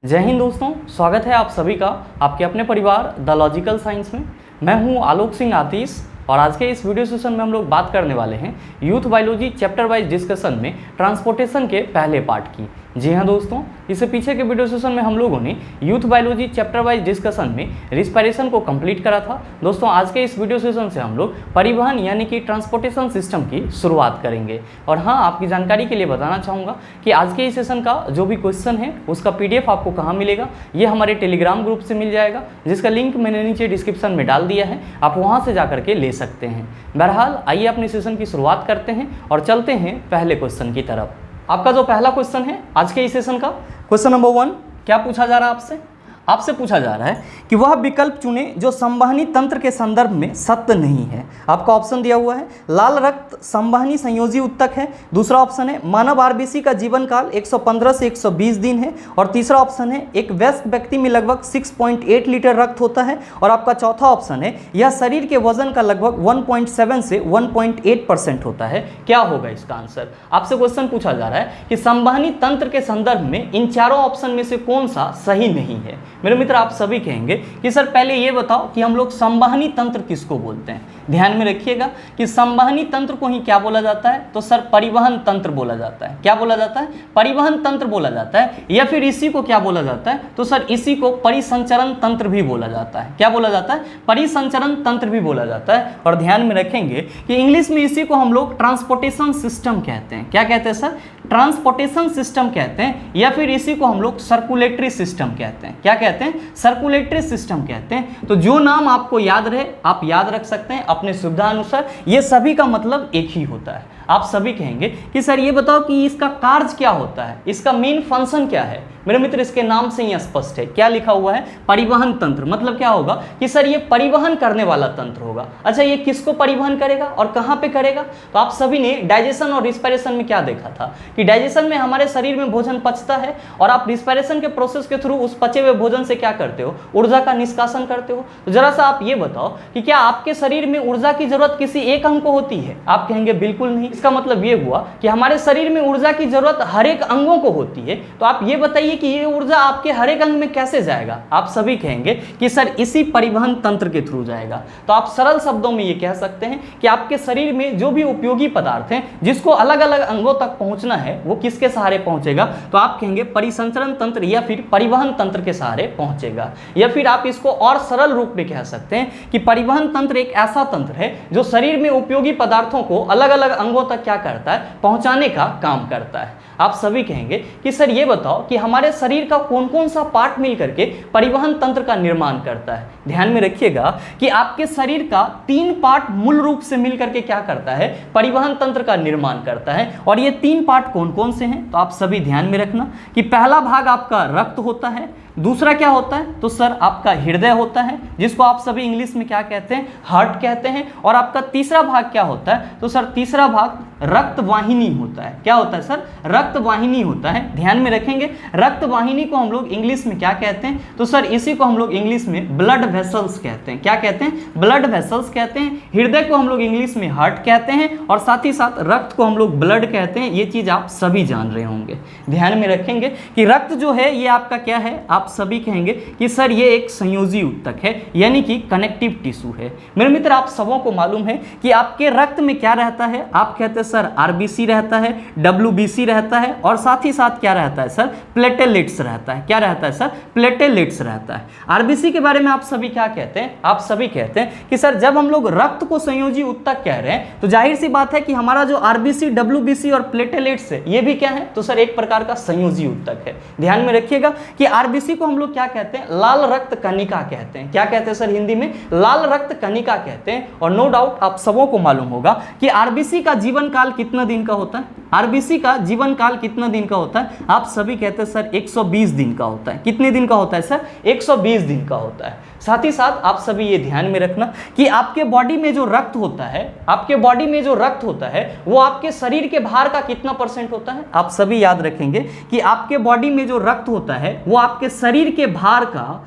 जय हिंद दोस्तों, स्वागत है आप सभी का आपके अपने परिवार द लॉजिकल साइंस में। मैं हूं आलोक सिंह आतिश और आज के इस वीडियो सेशन में हम लोग बात करने वाले हैं youth biology chapter wise discussion में ट्रांसपोर्टेशन के पहले पार्ट की। जी हाँ दोस्तों, इससे पीछे के वीडियो सेशन में हम लोगों ने youth biology chapter wise discussion में रिस्पायरेशन को कंप्लीट करा था। दोस्तों आज के इस वीडियो सेशन से हम लोग परिवहन यानी कि ट्रांसपोर्टेशन सिस्टम की शुरुआत करेंगे। और हाँ, आपकी जानकारी के लिए बताना चाहूँगा कि आज के इस सेशन का जो भी क्वेश्चन है उसका PDF आपको कहाँ मिलेगा, ये हमारे टेलीग्राम ग्रुप से मिल जाएगा, जिसका लिंक मैंने नीचे डिस्क्रिप्शन में डाल दिया है, आप वहाँ से जा करके ले सकते हैं। बहरहाल आइए अपने सेशन की शुरुआत करते हैं और चलते हैं पहले क्वेश्चन की तरफ। आपका जो पहला क्वेश्चन है आज के इस सेशन का, क्वेश्चन नंबर 1 क्या पूछा जा रहा है आपसे पूछा जा रहा है कि वह विकल्प चुने जो संवहनी तंत्र के संदर्भ में सत्य नहीं है। आपका ऑप्शन दिया हुआ है लाल रक्त संवहनी संयोजी उत्तक है, दूसरा ऑप्शन है मानव आरबीसी का जीवन काल 115 से 120 दिन है, और तीसरा ऑप्शन है एक वयस्क व्यक्ति में लगभग 6.8 लीटर रक्त होता है, और आपका चौथा ऑप्शन है यह शरीर के वजन का लगभग 1.7 से 1.8% होता है। क्या होगा इसका आंसर? आपसे क्वेश्चन पूछा जा रहा है कि संवहनी तंत्र के संदर्भ में इन चारों ऑप्शन में से कौन सा सही नहीं है। मेरे मित्र आप सभी कहेंगे कि सर पहले ये बताओ कि हम लोग संवहनी तंत्र किसको बोलते हैं। ध्यान में रखिएगा कि संवहनी तंत्र को ही क्या बोला जाता है, तो सर परिवहन तंत्र बोला जाता है। क्या बोला जाता है? परिवहन तंत्र बोला जाता है। या फिर इसी को क्या बोला जाता है, तो सर इसी को परिसंचरण तंत्र भी बोला जाता है। क्या बोला जाता है? परिसंचरण तंत्र भी बोला जाता है। और ध्यान में रखेंगे कि इंग्लिश में इसी को हम लोग ट्रांसपोर्टेशन सिस्टम कहते हैं। क्या कहते हैं सर? ट्रांसपोर्टेशन सिस्टम कहते हैं, या फिर इसी को हम लोग सर्कुलेटरी सिस्टम कहते हैं। क्या कहते हैं? सर्कुलेटरी सिस्टम कहते हैं। तो जो नाम आपको याद रहे आप याद रख सकते हैं अपने सुविधा अनुसार, ये सभी का मतलब एक ही होता है। आप सभी कहेंगे कि सर ये बताओ कि इसका कार्य क्या होता है, इसका मेन फंक्शन क्या है। मेरे मित्र इसके नाम से ही स्पष्ट है, क्या लिखा हुआ है? परिवहन तंत्र। मतलब क्या होगा कि सर ये परिवहन करने वाला तंत्र होगा। अच्छा, ये किसको परिवहन करेगा और कहाँ पे करेगा? तो आप सभी ने डाइजेशन और रिस्पायरेशन में क्या देखा था कि डाइजेशन में हमारे शरीर में भोजन पचता है, और आप रिस्पायरेशन के प्रोसेस के थ्रू उस पचे हुए भोजन से क्या करते हो? ऊर्जा का निष्कासन करते हो। तो जरा सा आप ये बताओ कि क्या आपके शरीर में ऊर्जा की जरूरत किसी एक अंग को होती है? आप कहेंगे बिल्कुल नहीं। इसका मतलब ये हुआ कि हमारे शरीर में ऊर्जा की जरूरत हर एक अंगों को होती है। तो आप ये बताइए कि ये ऊर्जा आपके हर एक अंग में कैसे जाएगा? आप सभी कहेंगे कि सर इसी परिवहन तंत्र के थ्रू जाएगा। तो आप सरल शब्दों में ये कह सकते हैं कि आपके शरीर में जो भी उपयोगी पदार्थ हैं जिसको अलग अलग अंगों तक पहुंचना है वो किसके सहारे पहुंचेगा? तो आप कहेंगे परिसंचरण तंत्र या फिर परिवहन तंत्र के सहारे पहुंचेगा। या फिर आप इसको और सरल रूप में कह सकते हैं कि परिवहन तंत्र एक ऐसा तंत्र है जो शरीर में उपयोगी पदार्थों को अलग अलग अंगों तक क्या करता है? पहुंचाने का काम करता है। आप सभी कहेंगे कि सर ये बताओ कि हमारे शरीर का कौन कौन सा पार्ट मिल करके परिवहन तंत्र का निर्माण करता है। ध्यान में रखिएगा कि आपके शरीर का 3 पार्ट मूल रूप से मिल करके क्या करता है? परिवहन तंत्र का निर्माण करता है। और ये 3 पार्ट कौन कौन से हैं? तो आप सभी ध्यान में रखना कि पहला भाग आपका रक्त होता है, दूसरा क्या होता है? तो सर आपका हृदय होता है, जिसको आप सभी इंग्लिश में क्या कहते हैं? हार्ट कहते हैं। और आपका तीसरा भाग क्या होता है? तो सर तीसरा भाग रक्त वाहिनी होता है। क्या होता है सर? रक्त वाहिनी होता है। ध्यान में रखेंगे रक्त वाहिनी को हम लोग इंग्लिश में क्या कहते हैं? तो सर इसी को हम लोग इंग्लिश में ब्लड वेसल्स कहते हैं। क्या कहते हैं? ब्लड वेसल्स कहते हैं। हृदय को हम लोग इंग्लिश में हार्ट कहते हैं, और साथ ही साथ रक्त को हम लोग ब्लड कहते हैं। ये चीज आप सभी जान रहे होंगे। ध्यान में रखेंगे कि रक्त जो है ये आपका क्या है? आप सभी कहेंगे कि सर ये एक संयोजी उत्तक है, यानी कि कनेक्टिव टिश्यू है। मेरे मित्र आप सबों को मालूम है कि आपके रक्त में क्या रहता है? आप कहते हैं सर आरबीसी रहता है, WBC रहता है, और साथ ही साथ क्या रहता है सर? प्लेटेलेट्स रहता है। क्या रहता है सर? प्लेटेलेट्स रहता है। आरबीसी के बारे में आप सभी क्या कहते हैं? आप सभी कहते हैं कि सर जब हम लोग रक्त को संयोजी उत्तक कह रहे हैं तो जाहिर सी बात है कि हमारा जो आरबीसी, WBC और प्लेटेलेट्स है ये भी क्या है? तो सर एक प्रकार का संयोजी उत्तक है। ध्यान में रखिएगा कि आरबीसी को हम लोग क्या कहते हैं? लाल रक्त कणिका कहते हैं। क्या कहते हैं सर हिंदी में? लाल रक्त कणिका कहते हैं। और नो डाउट आप सबों को मालूम होगा कि आरबीसी का जीवन काल कितना दिन का होता है? आरबीसी का जीवन काल कितना दिन का होता है? आप सभी कहते हैं सर 120 दिन का होता है। कितने दिन का होता है सर? 120 दिन का होता है। साथ ही साथ आप सभी ये ध्यान में रखना कि आपके बॉडी में जो रक्त होता है, आपके बॉडी में जो रक्त होता है वो आपके शरीर के भार का कितना % होता है? आप सभी याद रखेंगे कि आपके बॉडी में जो रक्त होता है वो आपके शरीर के भार का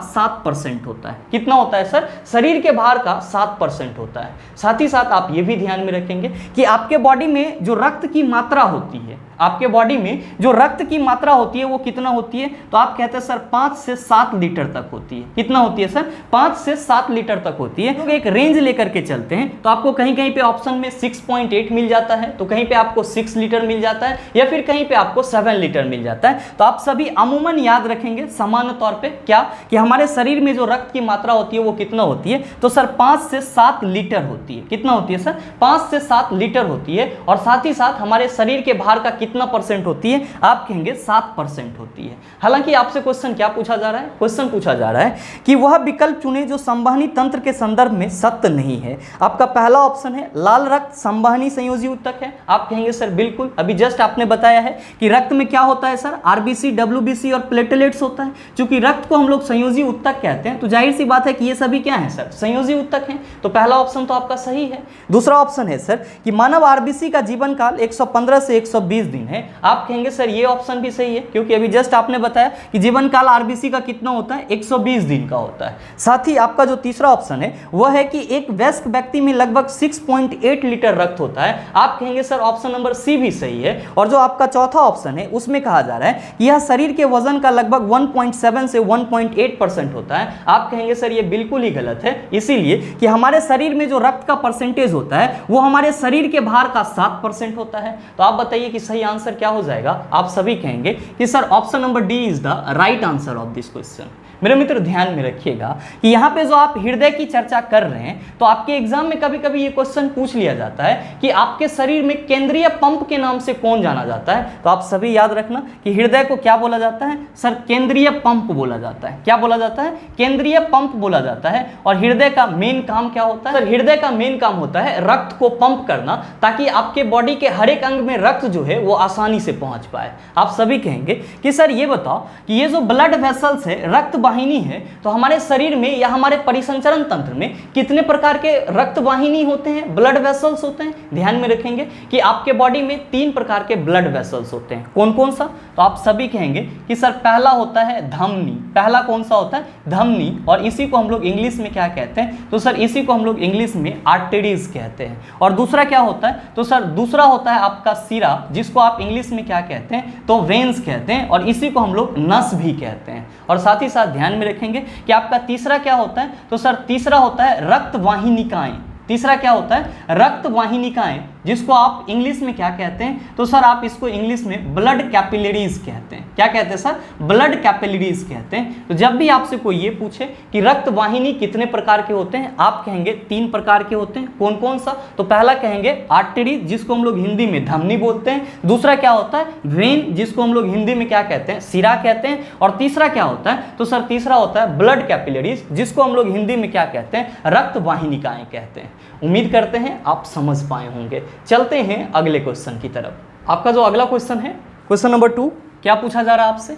7% होता है। कितना होता है सर? शरीर के भार का 7% होता है। साथ ही साथ आप ये भी ध्यान में रखेंगे कि आपके बॉडी में जो रक्त की मात्रा होती है, आपके बॉडी में जो रक्त की मात्रा होती है वो कितना होती है, तो आप कहते हैं सर 5 से 7 लीटर तक होती है। कितना होती है सर, 5 से 7 लीटर तक होती है। तो एक रेंज लेकर के चलते हैं तो आपको कहीं कहीं पे ऑप्शन में 6.8 मिल जाता है, तो कहीं पे आपको 6 लीटर मिल जाता है, या फिर कहीं पे आपको 7 लीटर मिल जाता है। तो आप सभी अमूमन याद रखेंगे सामान्य तौर पे क्या, कि हमारे शरीर में जो रक्त की मात्रा होती है वो कितना होती है, तो सर 5 से 7 लीटर होती है। कितना होती है सर, 5 से 7 लीटर होती है। और साथ ही साथ हमारे शरीर के भार का कितना परसेंट होती है, आप कहेंगे 7% होती है। हालांकि आपसे क्वेश्चन क्या पूछा जा रहा है, क्वेश्चन पूछा जा रहा है कि वह विकल्प चुने जो संवहनी तंत्र के संदर्भ में सत्य नहीं है। आपका पहला ऑप्शन है लाल रक्त संवहनी संयोजी ऊतक है। आप कहेंगे सर बिल्कुल, अभी जस्ट आपने बताया है कि रक्त में क्या होता है सर, आरबीसी, डब्ल्यूबीसी और प्लेटलेट्स होता है। चूंकि रक्त को हम लोग संयोजी ऊतक कहते हैं तो जाहिर सी बात है कि ये सभी क्या है सर, संयोजी ऊतक हैं। तो पहला ऑप्शन तो आपका सही है। दूसरा ऑप्शन है सर कि मानव आरबीसी का जीवन काल 115 से 120 दिन है। आप कहेंगे सर ये ऑप्शन भी सही है, क्योंकि अभी जस्ट आपने बताया कि जीवन काल आरबीसी का कितना होता है, 120 दिन का होता है। साथ ही आपका जो तीसरा ऑप्शन है वह है कि एक वयस्क व्यक्ति में लगभग 6.8 लीटर रक्त होता है। आप कहेंगे सर ऑप्शन नंबर सी भी सही है। और जो आपका चौथा ऑप्शन है उसमें कहा जा रहा है कि यह शरीर के वजन का लगभग 1.7 से 1.8% होता है। आप कहेंगे सर ये बिल्कुल ही गलत है, इसीलिए कि हमारे शरीर में जो रक्त का परसेंटेज होता है वो हमारे शरीर के भार का 7% होता है। तो आप बताइए कि सही आंसर क्या हो जाएगा। आप सभी कहेंगे कि sir option number D is the right answer of this question. मेरे मित्र ध्यान में रखिएगा कि यहाँ पे जो आप हृदय की चर्चा कर रहे हैं तो आपके एग्जाम में कभी कभी ये क्वेश्चन पूछ लिया जाता है कि आपके शरीर में केंद्रीय पंप के नाम से कौन जाना जाता है। तो आप सभी याद रखना कि हृदय को क्या बोला जाता है सर, केंद्रीय पंप बोला जाता है। क्या बोला जाता है, केंद्रीय पंप बोला जाता है। और हृदय का मेन काम क्या होता है सर, हृदय का मेन काम होता है रक्त को पंप करना, ताकि आपके बॉडी के हर एक अंग में रक्त जो है वो आसानी से पहुंच पाए। आप सभी कहेंगे कि सर ये बताओ कि ये जो ब्लड वेसल्स है, रक्त वाहिनी है, तो हमारे शरीर में या हमारे परिसंचरण तंत्र में कितने प्रकार के रक्त वाहिनी होते हैं, ब्लड वेसल्स होते हैं। ध्यान में रखेंगे कि आपके बॉडी में 3 प्रकार के ब्लड वेसल्स होते हैं। कौन कौन सा, तो आप सभी कहेंगे कि सर पहला होता है धमनी। पहला कौन सा होता है, धमनी। और इसी को हम लोग इंग्लिश में क्या कहते हैं, तो सर इसी को हम लोग इंग्लिश में आर्टरीज कहते हैं। और दूसरा क्या होता है, तो सर दूसरा होता है आपका सिरा, जिसको आप इंग्लिश में क्या कहते हैं, तो वेन्स कहते हैं। और इसी को हम लोग नस भी कहते हैं। और साथ ही साथ ध्यान में रखेंगे कि आपका तीसरा क्या होता है, तो सर तीसरा होता है रक्त वाहिनिकाएं। तीसरा क्या होता है, रक्त वाहिनिकाएं, जिसको आप इंग्लिश में क्या कहते हैं, तो सर आप इसको इंग्लिश में ब्लड कैपिलरीज कहते हैं। क्या कहते हैं सर, ब्लड कैपिलरीज कहते हैं। तो जब भी आपसे कोई ये पूछे कि रक्त वाहिनी कितने प्रकार के होते हैं, आप कहेंगे 3 प्रकार के होते हैं। कौन कौन सा, तो पहला कहेंगे आर्टरी, जिसको हम लोग हिंदी में धमनी बोलते हैं। दूसरा क्या होता है वेन, जिसको हम लोग हिंदी में क्या कहते हैं, सिरा कहते हैं। और तीसरा क्या होता है, तो सर तीसरा होता है ब्लड कैपिलरीज, जिसको हम लोग हिंदी में क्या कहते हैं, रक्त वाहिनिकाएं कहते हैं। उम्मीद करते हैं आप समझ पाए होंगे। चलते हैं अगले क्वेश्चन की तरफ। आपका जो अगला क्वेश्चन है, क्वेश्चन नंबर 2, क्या पूछा जा रहा है आपसे,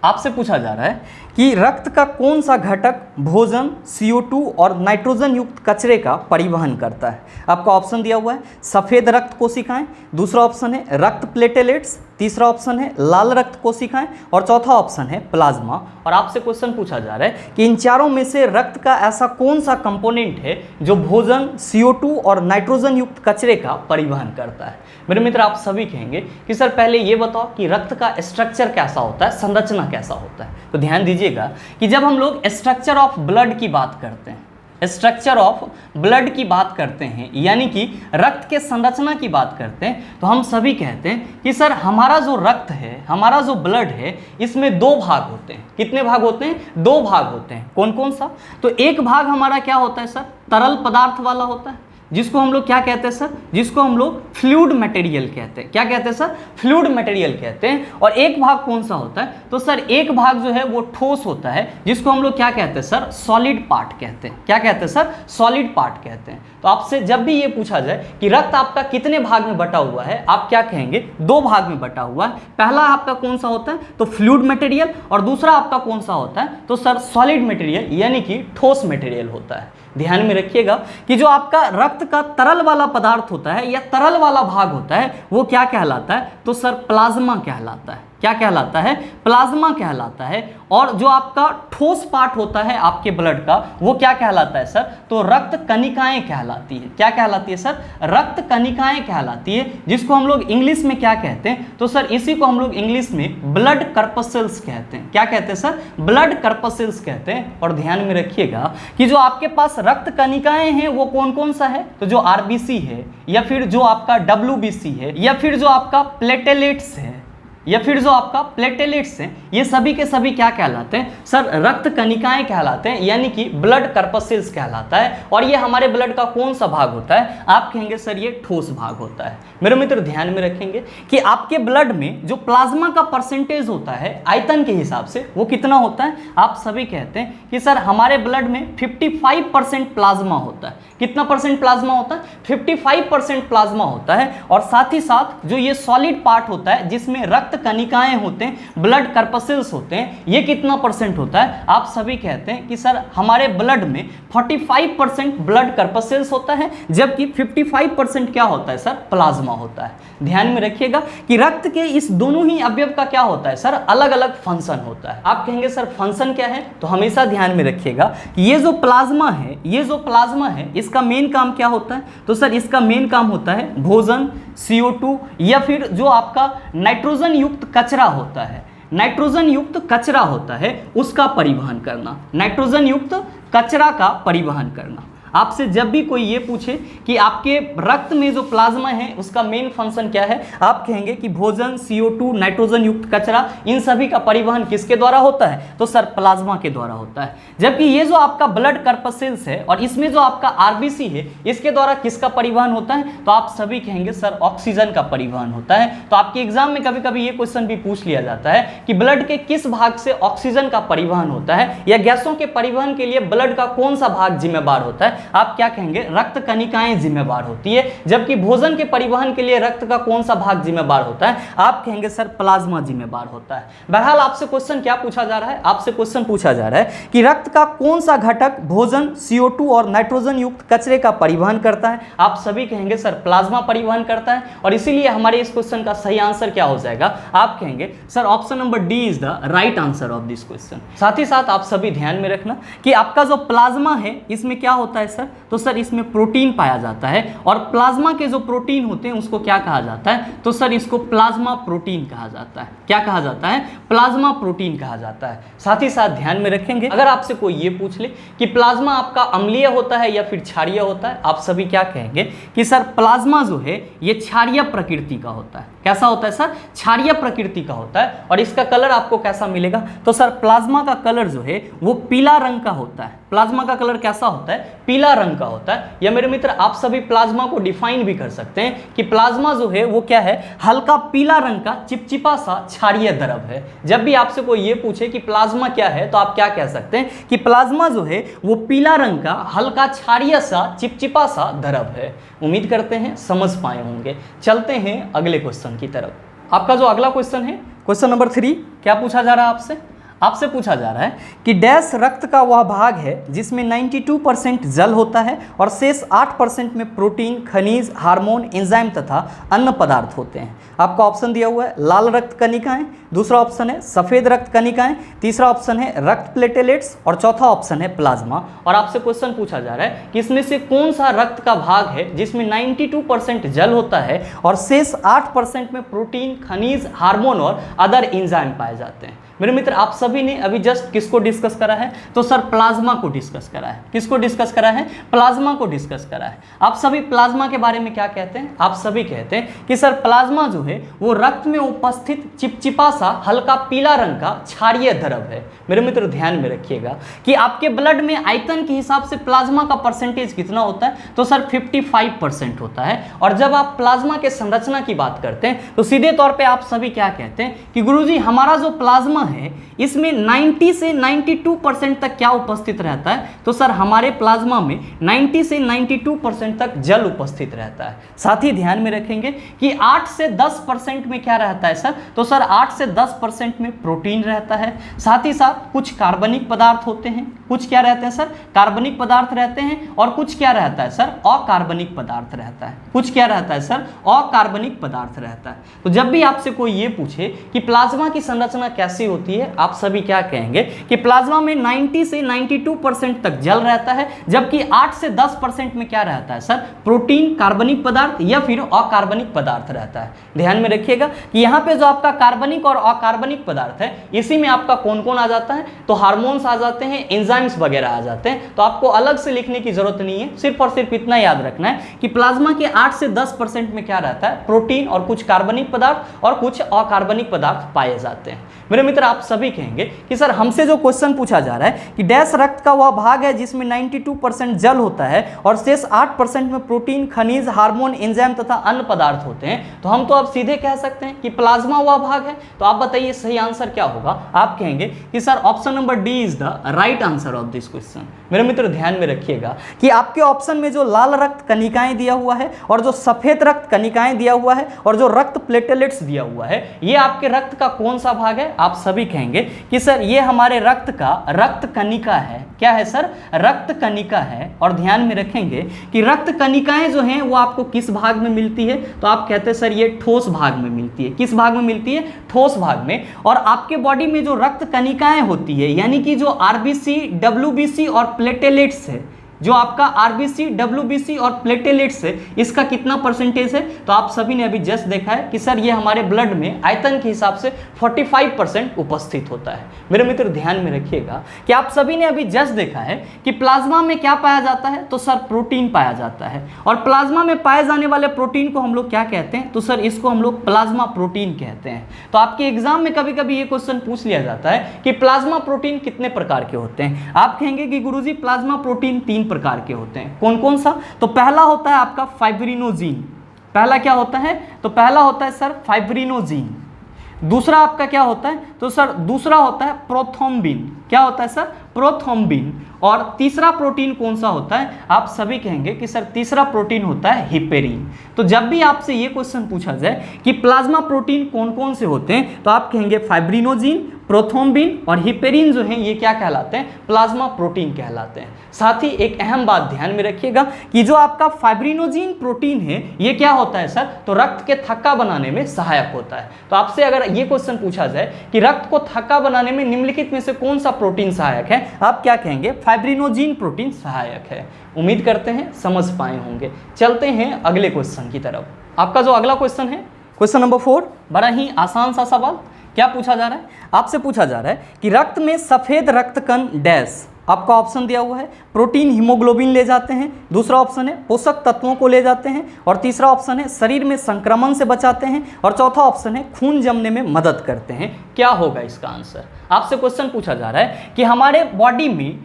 आपसे पूछा जा रहा है कि रक्त का कौन सा घटक भोजन, CO2 और नाइट्रोजन युक्त कचरे का परिवहन करता है। आपका ऑप्शन दिया हुआ है सफ़ेद रक्त कोशिकाएं, दूसरा ऑप्शन है रक्त प्लेटलेट्स, तीसरा ऑप्शन है लाल रक्त कोशिकाएं और चौथा ऑप्शन है प्लाज्मा। और आपसे क्वेश्चन पूछा जा रहा है कि इन चारों में से रक्त का ऐसा कौन सा कंपोनेंट है जो भोजन, CO2 और नाइट्रोजन युक्त कचरे का परिवहन करता है। मेरे मित्र आप सभी कहेंगे कि सर पहले ये बताओ कि रक्त का स्ट्रक्चर कैसा होता है, संरचना कैसा होता है। तो ध्यान दीजिएगा कि जब हम लोग स्ट्रक्चर ऑफ ब्लड की बात करते हैं, स्ट्रक्चर ऑफ ब्लड की बात करते हैं, यानी कि रक्त के संरचना की बात करते हैं, तो हम सभी कहते हैं कि सर हमारा जो रक्त है, हमारा जो ब्लड है, इसमें 2 भाग होते हैं। कितने भाग होते हैं, 2 भाग होते हैं। कौन कौन सा, तो एक भाग हमारा क्या होता है सर, तरल पदार्थ वाला होता है, जिसको हम लोग क्या कहते हैं सर, जिसको हम लोग फ्लूइड मटेरियल कहते हैं। क्या कहते हैं सर, फ्लूइड मटेरियल कहते हैं। और एक भाग कौन सा होता है, तो सर एक भाग जो है वो ठोस होता है, जिसको हम लोग क्या कहते हैं सर, सॉलिड पार्ट कहते हैं। क्या कहते हैं सर, सॉलिड पार्ट कहते हैं। तो आपसे जब भी ये पूछा जाए कि रक्त आपका कितने भाग में बटा हुआ है, आप क्या कहेंगे, 2 भाग में बटा हुआ है। पहला आपका कौन सा होता है, तो फ्लूइड मटेरियल, और दूसरा आपका कौन सा होता है, तो सर सॉलिड मटेरियल, यानी कि ठोस मटेरियल होता है। ध्यान में रखिएगा कि जो आपका रक्त का तरल वाला पदार्थ होता है या तरल वाला भाग होता है, वो क्या कहलाता है, तो सर प्लाज्मा कहलाता है। क्या कहलाता है? प्लाज्मा कहलाता है। और जो आपका ठोस पार्ट होता है आपके ब्लड का वो क्या कहलाता है सर? तो रक्त कणिकाएं कहलाती है। क्या कहलाती है सर? रक्त कणिकाएं कहलाती है, जिसको हम लोग इंग्लिश में क्या कहते हैं? तो सर इसी को हम लोग इंग्लिश में ब्लड कर्पसेल्स कहते हैं। क्या कहते हैं सर? ब्लड कर्पसेल्स कहते हैं। और ध्यान में रखिएगा कि जो आपके पास रक्त कणिकाएं हैं वो कौन कौन सा है? तो जो आरबीसी है, या फिर जो आपका डब्ल्यूबीसी है, या फिर जो आपका प्लेटेलेट्स है, या फिर जो आपका प्लेटेलेट्स हैं, ये सभी के सभी क्या कहलाते हैं सर? रक्त कणिकाएं कहलाते हैं, यानी कि ब्लड कर्पसेल्स कहलाता है। और ये हमारे ब्लड का कौन सा भाग होता है? आप कहेंगे सर ये ठोस भाग होता है। मेरे मित्र ध्यान में रखेंगे कि आपके ब्लड में जो प्लाज्मा का परसेंटेज होता है आयतन के हिसाब से वो कितना होता है? आप सभी कहते हैं कि सर हमारे ब्लड में 55% प्लाज्मा होता है। कितना परसेंट प्लाज्मा होता है? 55% प्लाज्मा होता है। और साथ ही साथ जो ये सॉलिड पार्ट होता है जिसमें रक्त कणिकाएं होते हैं, ब्लड कर्पसेल्स होते हैं, ये कितना परसेंट होता है? आप सभी कहते हैं कि सर हमारे ब्लड में 45% ब्लड कर्पसेल्स होता है, जबकि 55% क्या होता है सर? प्लाज्मा होता है। ध्यान में रखिएगा कि रक्त के इस दोनों ही अवयव का क्या होता है सर? अलग अलग फंक्शन होता है। आप कहेंगे सर फंक्शन क्या है? तो हमेशा ध्यान में रखिएगा कि ये जो प्लाज्मा है इसका मेन काम क्या होता है? तो सर इसका मेन काम होता है भोजन, CO2 या फिर जो आपका नाइट्रोजन युक्त कचरा होता है, नाइट्रोजन युक्त कचरा होता है उसका परिवहन करना, नाइट्रोजन युक्त कचरा का परिवहन करना। आपसे जब भी कोई ये पूछे कि आपके रक्त में जो प्लाज्मा है उसका मेन फंक्शन क्या है, आप कहेंगे कि भोजन, CO2, नाइट्रोजन युक्त कचरा, इन सभी का परिवहन किसके द्वारा होता है? तो सर प्लाज्मा के द्वारा होता है। जबकि ये जो आपका ब्लड कर्पसेल्स है और इसमें जो आपका आरबीसी है इसके द्वारा किसका परिवहन होता है? तो आप सभी कहेंगे सर ऑक्सीजन का परिवहन होता है। तो आपके एग्जाम में कभी कभी ये क्वेश्चन भी पूछ लिया जाता है कि ब्लड के किस भाग से ऑक्सीजन का परिवहन होता है, या गैसों के परिवहन के लिए ब्लड का कौन सा भाग जिम्मेदार होता है? आप क्या कहेंगे? रक्त कणिकाएं जिम्मेदार होती है। जबकि भोजन के परिवहन के लिए रक्त का कौन सा भाग जिम्मेदार होता है? आप कहेंगे सर प्लाज्मा जिम्मेदार होता है। बहरहाल आपसे क्वेश्चन क्या पूछा जा रहा है? आपसे क्वेश्चन पूछा जा रहा है कि रक्त का कौन सा घटक भोजन, CO2 और नाइट्रोजन युक्त कचरे का परिवहन करता है? आप सभी कहेंगे सर प्लाज्मा परिवहन करता है। और इसीलिए हमारे इस क्वेश्चन का सही आंसर क्या हो जाएगा? आप कहेंगे sir option number D is the right answer of this question. साथ ही साथ आप सभी ध्यान में रखना कि आपका जो प्लाज्मा है इसमें क्या होता है सर? तो सर इसमें प्रोटीन पाया जाता है। और प्लाज्मा के जो प्रोटीन होते हैं उसको क्या कहा जाता है? तो सर इसको प्लाज्मा प्रोटीन कहा जाता है। क्या कहा जाता है? प्लाज्मा प्रोटीन कहा जाता है। साथ ही साथ ध्यान में रखेंगे अगर आपसे कोई ये पूछ ले कि प्लाज्मा आपका अम्लीय होता है या फिर क्षारीय होता है, आप सभी क्या कहेंगे कि सर प्लाज्मा जो है ये क्षारीय प्रकृति का होता है। कैसा होता है सर? क्षारीय प्रकृति का होता है। और इसका कलर आपको कैसा मिलेगा? तो सर प्लाज्मा का कलर जो है वो पीला रंग का होता है। प्लाज्मा का कलर कैसा होता है? पीला रंग का होता है। या मेरे मित्र आप सभी प्लाज्मा को डिफाइन भी कर सकते हैं कि प्लाज्मा जो है वो क्या है? हल्का पीला रंग का चिपचिपा सा क्षारीय द्रव है। जब भी आपसे कोई ये पूछे कि प्लाज्मा क्या है तो आप क्या कह सकते हैं कि प्लाज्मा जो है वो पीला रंग का हल्का क्षारीय सा चिपचिपा सा द्रव है। उम्मीद करते हैं समझ पाए होंगे। चलते हैं अगले क्वेश्चन की तरफ। आपका जो अगला क्वेश्चन है, क्वेश्चन नंबर 3, क्या पूछा जा रहा है आपसे? आपसे पूछा जा रहा है कि डैश रक्त का वह भाग है जिसमें 92% जल होता है और शेष 8% में प्रोटीन, खनिज, हार्मोन, एंजाइम तथा अन्य पदार्थ होते हैं। आपका ऑप्शन दिया हुआ है लाल रक्त कणिकाएं, दूसरा ऑप्शन है सफेद रक्त कणिकाएं, तीसरा ऑप्शन है रक्त प्लेटेलेट्स और चौथा ऑप्शन है प्लाज्मा। और आपसे क्वेश्चन पूछा जा रहा है कि इसमें से कौन सा रक्त का भाग है जिसमें 92% जल होता है और शेष 8% में प्रोटीन, खनिज, हार्मोन और अदर एंजाइम पाए जाते हैं। मेरे मित्र आप सभी ने अभी जस्ट किसको डिस्कस करा है? तो सर प्लाज्मा को डिस्कस करा है। किसको डिस्कस करा है? प्लाज्मा को डिस्कस करा है। आप सभी प्लाज्मा के बारे में क्या कहते हैं? आप सभी कहते हैं कि सर प्लाज्मा जो है वो रक्त में उपस्थित चिपचिपा सा हल्का पीला रंग का क्षारीय द्रव है। मेरे मित्र ध्यान में रखिएगा कि आपके ब्लड में आयतन के हिसाब से प्लाज्मा का परसेंटेज कितना होता है? तो सर 55% होता है। और जब आप प्लाज्मा के संरचना की बात करते हैं तो सीधे तौर पे आप सभी क्या कहते हैं कि गुरुजी हमारा जो प्लाज्मा है इसमें 90 से 92% तक क्या उपस्थित रहता है? तो सर हमारे प्लाज्मा में 90 से 92% तक जल उपस्थित रहता है। साथ ही ध्यान में रखेंगे कि 8 से 10% में क्या रहता है सर? तो सर 8 से 10% में प्रोटीन रहता है। साथ ही साथ कुछ कार्बनिक पदार्थ होते हैं, कुछ क्या रहते हैं सर? कार्बनिक पदार्थ रहते हैं, और कुछ क्या रहता है सर? अकार्बनिक पदार्थ रहता है। कुछ क्या रहता है सर? अकार्बनिक पदार्थ रहता है। तो जब भी आपसे कोई ये पूछे कि प्लाज्मा की संरचना कैसी होती है, आप सभी क्या कहेंगे कि प्लाज्मा में 90 से 92% तक जल रहता है, जबकि 8 से 10% में क्या रहता है सर? प्रोटीन, कार्बनिक पदार्थ या फिर अकार्बनिक पदार्थ रहता है। ध्यान में रखिएगा कि यहाँ पे जो आपका कार्बनिक और अकार्बनिक पदार्थ है, इसी में आपका कौन कौन आ जाता है? तो हार्मोन्स आ जाते हैं, एंजाइम्स वगैरह आ जाते हैं। तो आपको अलग से लिखने की जरूरत नहीं है, सिर्फ और सिर्फ इतना याद रखना है कि प्लाज्मा के 8 से 10% में क्या रहता है? प्रोटीन और कुछ कार्बनिक पदार्थ और कुछ अकार्बनिक पदार्थ पाए जाते हैं। मेरे मित्र, आप सभी कहेंगे कि सर हमसे जो क्वेश्चन पूछा जा रहा है कि डैश रक्त का वह भाग है जिसमें 92% जल होता है और शेष 8% में प्रोटीन, खनिज, हार्मोन, एंजाइम तथा अन्य पदार्थ होते हैं, तो हम तो अब सीधे कह सकते हैं कि प्लाज्मा वह भाग है। तो आप बताइए सही आंसर क्या होगा? आप कहेंगे कि sir option number D is the right answer of this question. मेरे मित्र ध्यान में रखिएगा कि आपके ऑप्शन में जो लाल रक्त कणिकाएं दिया हुआ है और जो सफेद रक्त कणिकाएं दिया हुआ है और जो रक्त प्लेटलेट्स दिया हुआ है, ये आपके रक्त का कौन सा भाग है? आप सभी कहेंगे कि सर ये हमारे रक्त का रक्त कणिका है। क्या है सर? रक्त कणिका है। और ध्यान में रखेंगे कि रक्त कणिकाएं जो हैं वो आपको किस भाग में मिलती है? तो आप कहते हैं सर ये ठोस भाग में मिलती है। किस भाग में मिलती है? ठोस भाग में। और आपके बॉडी में जो रक्त कणिकाएं होती है, यानी कि जो आरबीसी, डब्ल्यूबीसी और प्लेटलेट्स है, जो आपका आरबीसी, डब्ल्यूबीसी और प्लेटलेट्स है, इसका कितना परसेंटेज है? तो आप सभी ने अभी जस्ट देखा है कि सर ये हमारे ब्लड में आयतन के हिसाब से 45% उपस्थित होता है। मेरे मित्र ध्यान में रखिएगा कि आप सभी ने अभी जस्ट देखा है कि प्लाज्मा में क्या पाया जाता है? तो सर प्रोटीन पाया जाता है। और प्लाज्मा में पाए जाने वाले प्रोटीन को हम लोग क्या कहते हैं? तो सर इसको हम लोग प्लाज्मा प्रोटीन कहते हैं। तो आपके एग्जाम में कभी कभी ये क्वेश्चन पूछ लिया जाता है कि प्लाज्मा प्रोटीन कितने प्रकार के होते हैं? आप कहेंगे कि गुरुजी प्लाज्मा प्रोटीन 3 प्रकार के होते हैं। कौन कौन सा? तो पहला होता है आपका फाइब्रिनोजीन। पहला क्या होता है? तो पहला होता है सर फाइब्रिनोजीन। दूसरा आपका क्या होता है? तो सर दूसरा होता है प्रोथ्रोम्बिन। क्या होता है सर? प्रोथ्रोम्बिन। और तीसरा प्रोटीन कौन सा होता है? आप सभी कहेंगे कि सर तीसरा प्रोटीन होता है हिपेरिन। तो जब भी आपसे ये क्वेश्चन पूछा जाए कि प्लाज्मा प्रोटीन कौन कौन से होते हैं, तो आप कहेंगे फाइब्रिनोजीन, प्रोथ्रोम्बिन और हिपेरिन जो हैं ये क्या कहलाते हैं? प्लाज्मा प्रोटीन कहलाते हैं। साथ ही एक अहम बात ध्यान में रखिएगा कि जो आपका फाइब्रिनोजीन प्रोटीन है ये क्या होता है सर? तो रक्त के थक्का बनाने में सहायक होता है। तो आपसे अगर ये क्वेश्चन पूछा जाए कि रक्त को थक्का बनाने में निम्नलिखित में से कौन सा प्रोटीन सहायक है, आप क्या कहेंगे? फाइब्रिनोजीन प्रोटीन सहायक है। उम्मीद करते हैं समझ पाए होंगे। चलते हैं अगले क्वेश्चन की तरफ। आपका जो अगला क्वेश्चन है, क्वेश्चन नंबर 4, बड़ा ही आसान सा सवाल। क्या पूछा जा रहा है? आपसे पूछा जा रहा है कि रक्त में सफेद रक्त कण डैश। आपका ऑप्शन दिया हुआ है प्रोटीन, हीमोग्लोबिन ले जाते हैं। दूसरा ऑप्शन है पोषक तत्वों को ले जाते हैं। और तीसरा ऑप्शन है शरीर में संक्रमण से बचाते हैं। और चौथा ऑप्शन है खून जमने में मदद करते हैं। क्या होगा इसका आंसर? आपसे क्वेश्चन पूछा जा रहा है कि हमारे बॉडी में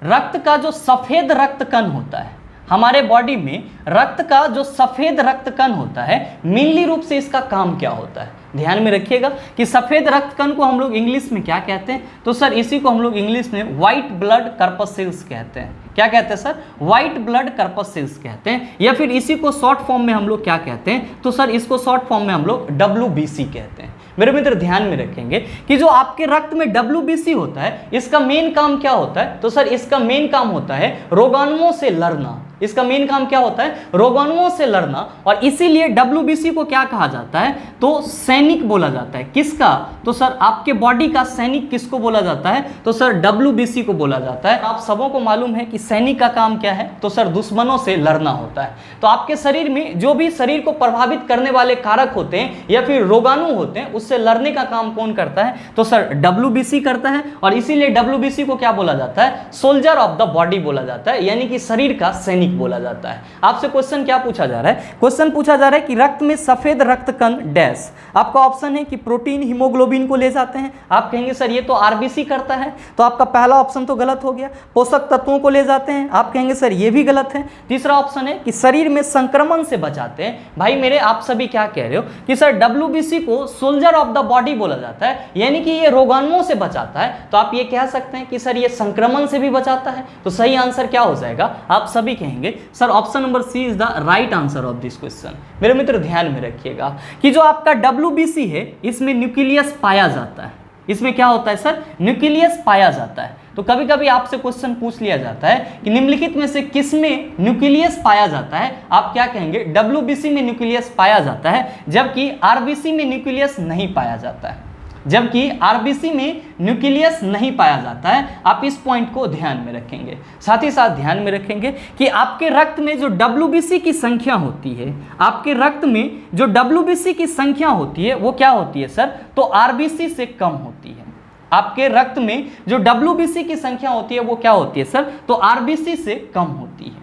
रक्त का जो सफेद रक्त कण होता है, हमारे बॉडी में रक्त का जो सफेद रक्त कण होता है, मेनली रूप से इसका काम क्या होता है? ध्यान में रखिएगा कि सफेद रक्त कण को हम लोग इंग्लिश में क्या कहते हैं? तो सर इसी को हम लोग इंग्लिश में व्हाइट ब्लड कर्पसेल्स कहते हैं। क्या कहते हैं सर? व्हाइट ब्लड कर्पसेल्स कहते हैं। या फिर इसी को शॉर्ट फॉर्म में हम लोग क्या कहते हैं? तो सर इसको शॉर्ट फॉर्म में हम लोग WBC कहते हैं। मेरे मित्र ध्यान में रखेंगे कि जो आपके रक्त में WBC होता है, इसका मेन काम क्या होता है? तो सर इसका मेन काम होता है रोगाणुओं से लड़ना। इसका मेन काम क्या होता है? रोगाणुओं से लड़ना। और इसीलिए WBC को क्या कहा जाता है? तो सैनिक बोला जाता है। किसका? तो सर आपके बॉडी का सैनिक किसको बोला जाता है? तो सर WBC को बोला जाता है। आप सबों को मालूम है कि सैनिक का काम क्या है? तो सर दुश्मनों से लड़ना होता है। तो आपके शरीर में जो भी शरीर को प्रभावित करने वाले कारक होते हैं या फिर रोगाणु होते हैं, उससे लड़ने का काम कौन करता है? तो सर WBC करता है। और इसीलिए WBC को क्या बोला जाता है? सोल्जर ऑफ द बॉडी बोला जाता है, यानी कि शरीर का सैनिक जिंक बोला जाता है। आपसे क्वेश्चन क्या पूछा जा रहा है? क्वेश्चन पूछा जा रहा है कि रक्त में सफेद रक्त कण डैश। आपका ऑप्शन है कि प्रोटीन हीमोग्लोबिन को ले जाते हैं। आप कहेंगे सर ये तो आरबीसी करता है, तो आपका पहला ऑप्शन तो गलत हो गया। पोषक तत्वों को ले जाते हैं, आप कहेंगे सर ये भी गलत है। तीसरा ऑप्शन है कि शरीर में संक्रमण से बचाते हैं। भाई मेरे आप सभी क्या कह रहे हो कि सर डब्ल्यूबीसी को सोल्जर ऑफ द बॉडी बोला जाता है, यानी कि ये रोगाणुओं से बचाता है, तो आप ये कह सकते हैं कि सर ये संक्रमण से भी बचाता है। तो सही आंसर क्या हो जाएगा? आप सभी कहेंगे sir option number C is the right answer of this question. मेरे मित्र ध्यान में रखिएगा कि जो आपका डब्ल्यूबीसी है इसमें न्यूक्लियस पाया जाता है। इसमें क्या होता है सर? न्यूक्लियस पाया जाता है। तो कभी कभी आपसे क्वेश्चन पूछ लिया जाता है कि निम्नलिखित में से किसमें न्यूक्लियस पाया जाता है? आप क्या कहेंगे? डब्ल्यूबीसी में न्यूक्लियस पाया जाता है, जबकि आरबीसी में न्यूक्लियस नहीं पाया जाता है। जबकि आरबीसी में न्यूक्लियस नहीं पाया जाता है। आप इस पॉइंट को ध्यान में रखेंगे। साथ ही साथ ध्यान में रखेंगे कि आपके रक्त में जो डब्ल्यूबीसी की संख्या होती है, आपके रक्त में जो डब्ल्यूबीसी की संख्या होती है वो क्या होती है सर? तो आरबीसी से कम होती है। आपके रक्त में जो डब्ल्यूबीसी की संख्या होती है वो क्या होती है सर? तो आरबीसी से कम होती है।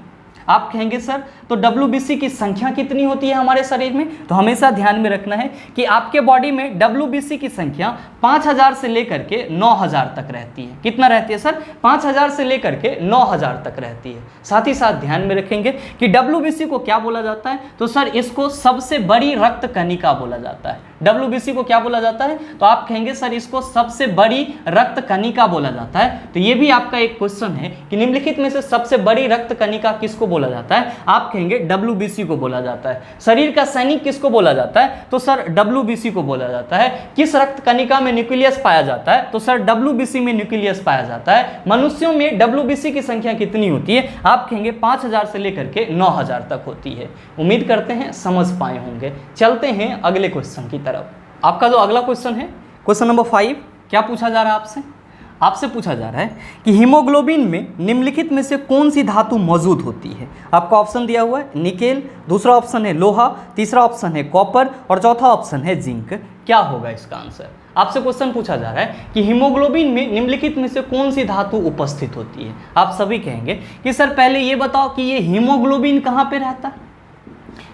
आप कहेंगे सर तो डब्ल्यूबीसी की संख्या कितनी होती है हमारे शरीर में? तो हमेशा ध्यान में रखना है कि आपके बॉडी में डब्ल्यूबीसी की संख्या 5000 से लेकर के 9000 तक रहती है। कितना रहती है सर? 5000 से लेकर के 9000 तक रहती है। साथ ही साथ ध्यान में रखेंगे कि डब्ल्यूबीसी को क्या बोला जाता है? तो सर इसको सबसे बड़ी रक्त कणिका बोला जाता है। डब्ल्यूबीसी को क्या बोला जाता है? तो आप कहेंगे सर इसको सबसे बड़ी रक्त कणिका बोला जाता है। तो ये भी आपका एक क्वेश्चन है कि निम्नलिखित में से सबसे बड़ी रक्त कणिका किसको बोला जाता है? आप कहेंगे डब्ल्यूबीसी को बोला जाता है। शरीर का सैनिक किसको बोला जाता है? तो सर डब्ल्यूबीसी को बोला जाता है। किस रक्त कणिका में न्यूक्लियस पाया जाता है? तो सर डब्ल्यूबीसी में न्यूक्लियस पाया जाता है। मनुष्यों में डब्ल्यूबीसी की संख्या कितनी होती है? आप कहेंगे 5000 से लेकर के 9000 तक होती है। उम्मीद करते हैं समझ पाए होंगे। चलते हैं अगले क्वेश्चन की तरफ। आपका जो अगला क्वेश्चन है, क्वेश्चन नंबर 5, क्या पूछा जा रहा है आपसे? आपसे पूछा जा रहा है कि हीमोग्लोबिन में निम्नलिखित में से कौन सी धातु मौजूद होती है? आपका ऑप्शन दिया हुआ है निकेल, दूसरा ऑप्शन है लोहा, तीसरा ऑप्शन है कॉपर और चौथा ऑप्शन है जिंक। क्या होगा इसका आंसर? आपसे क्वेश्चन पूछा जा रहा है कि हीमोग्लोबिन में निम्नलिखित में से कौन सी धातु उपस्थित होती है? आप सभी कहेंगे कि सर पहले ये बताओ कि ये हीमोग्लोबिन कहाँ पे रहता है?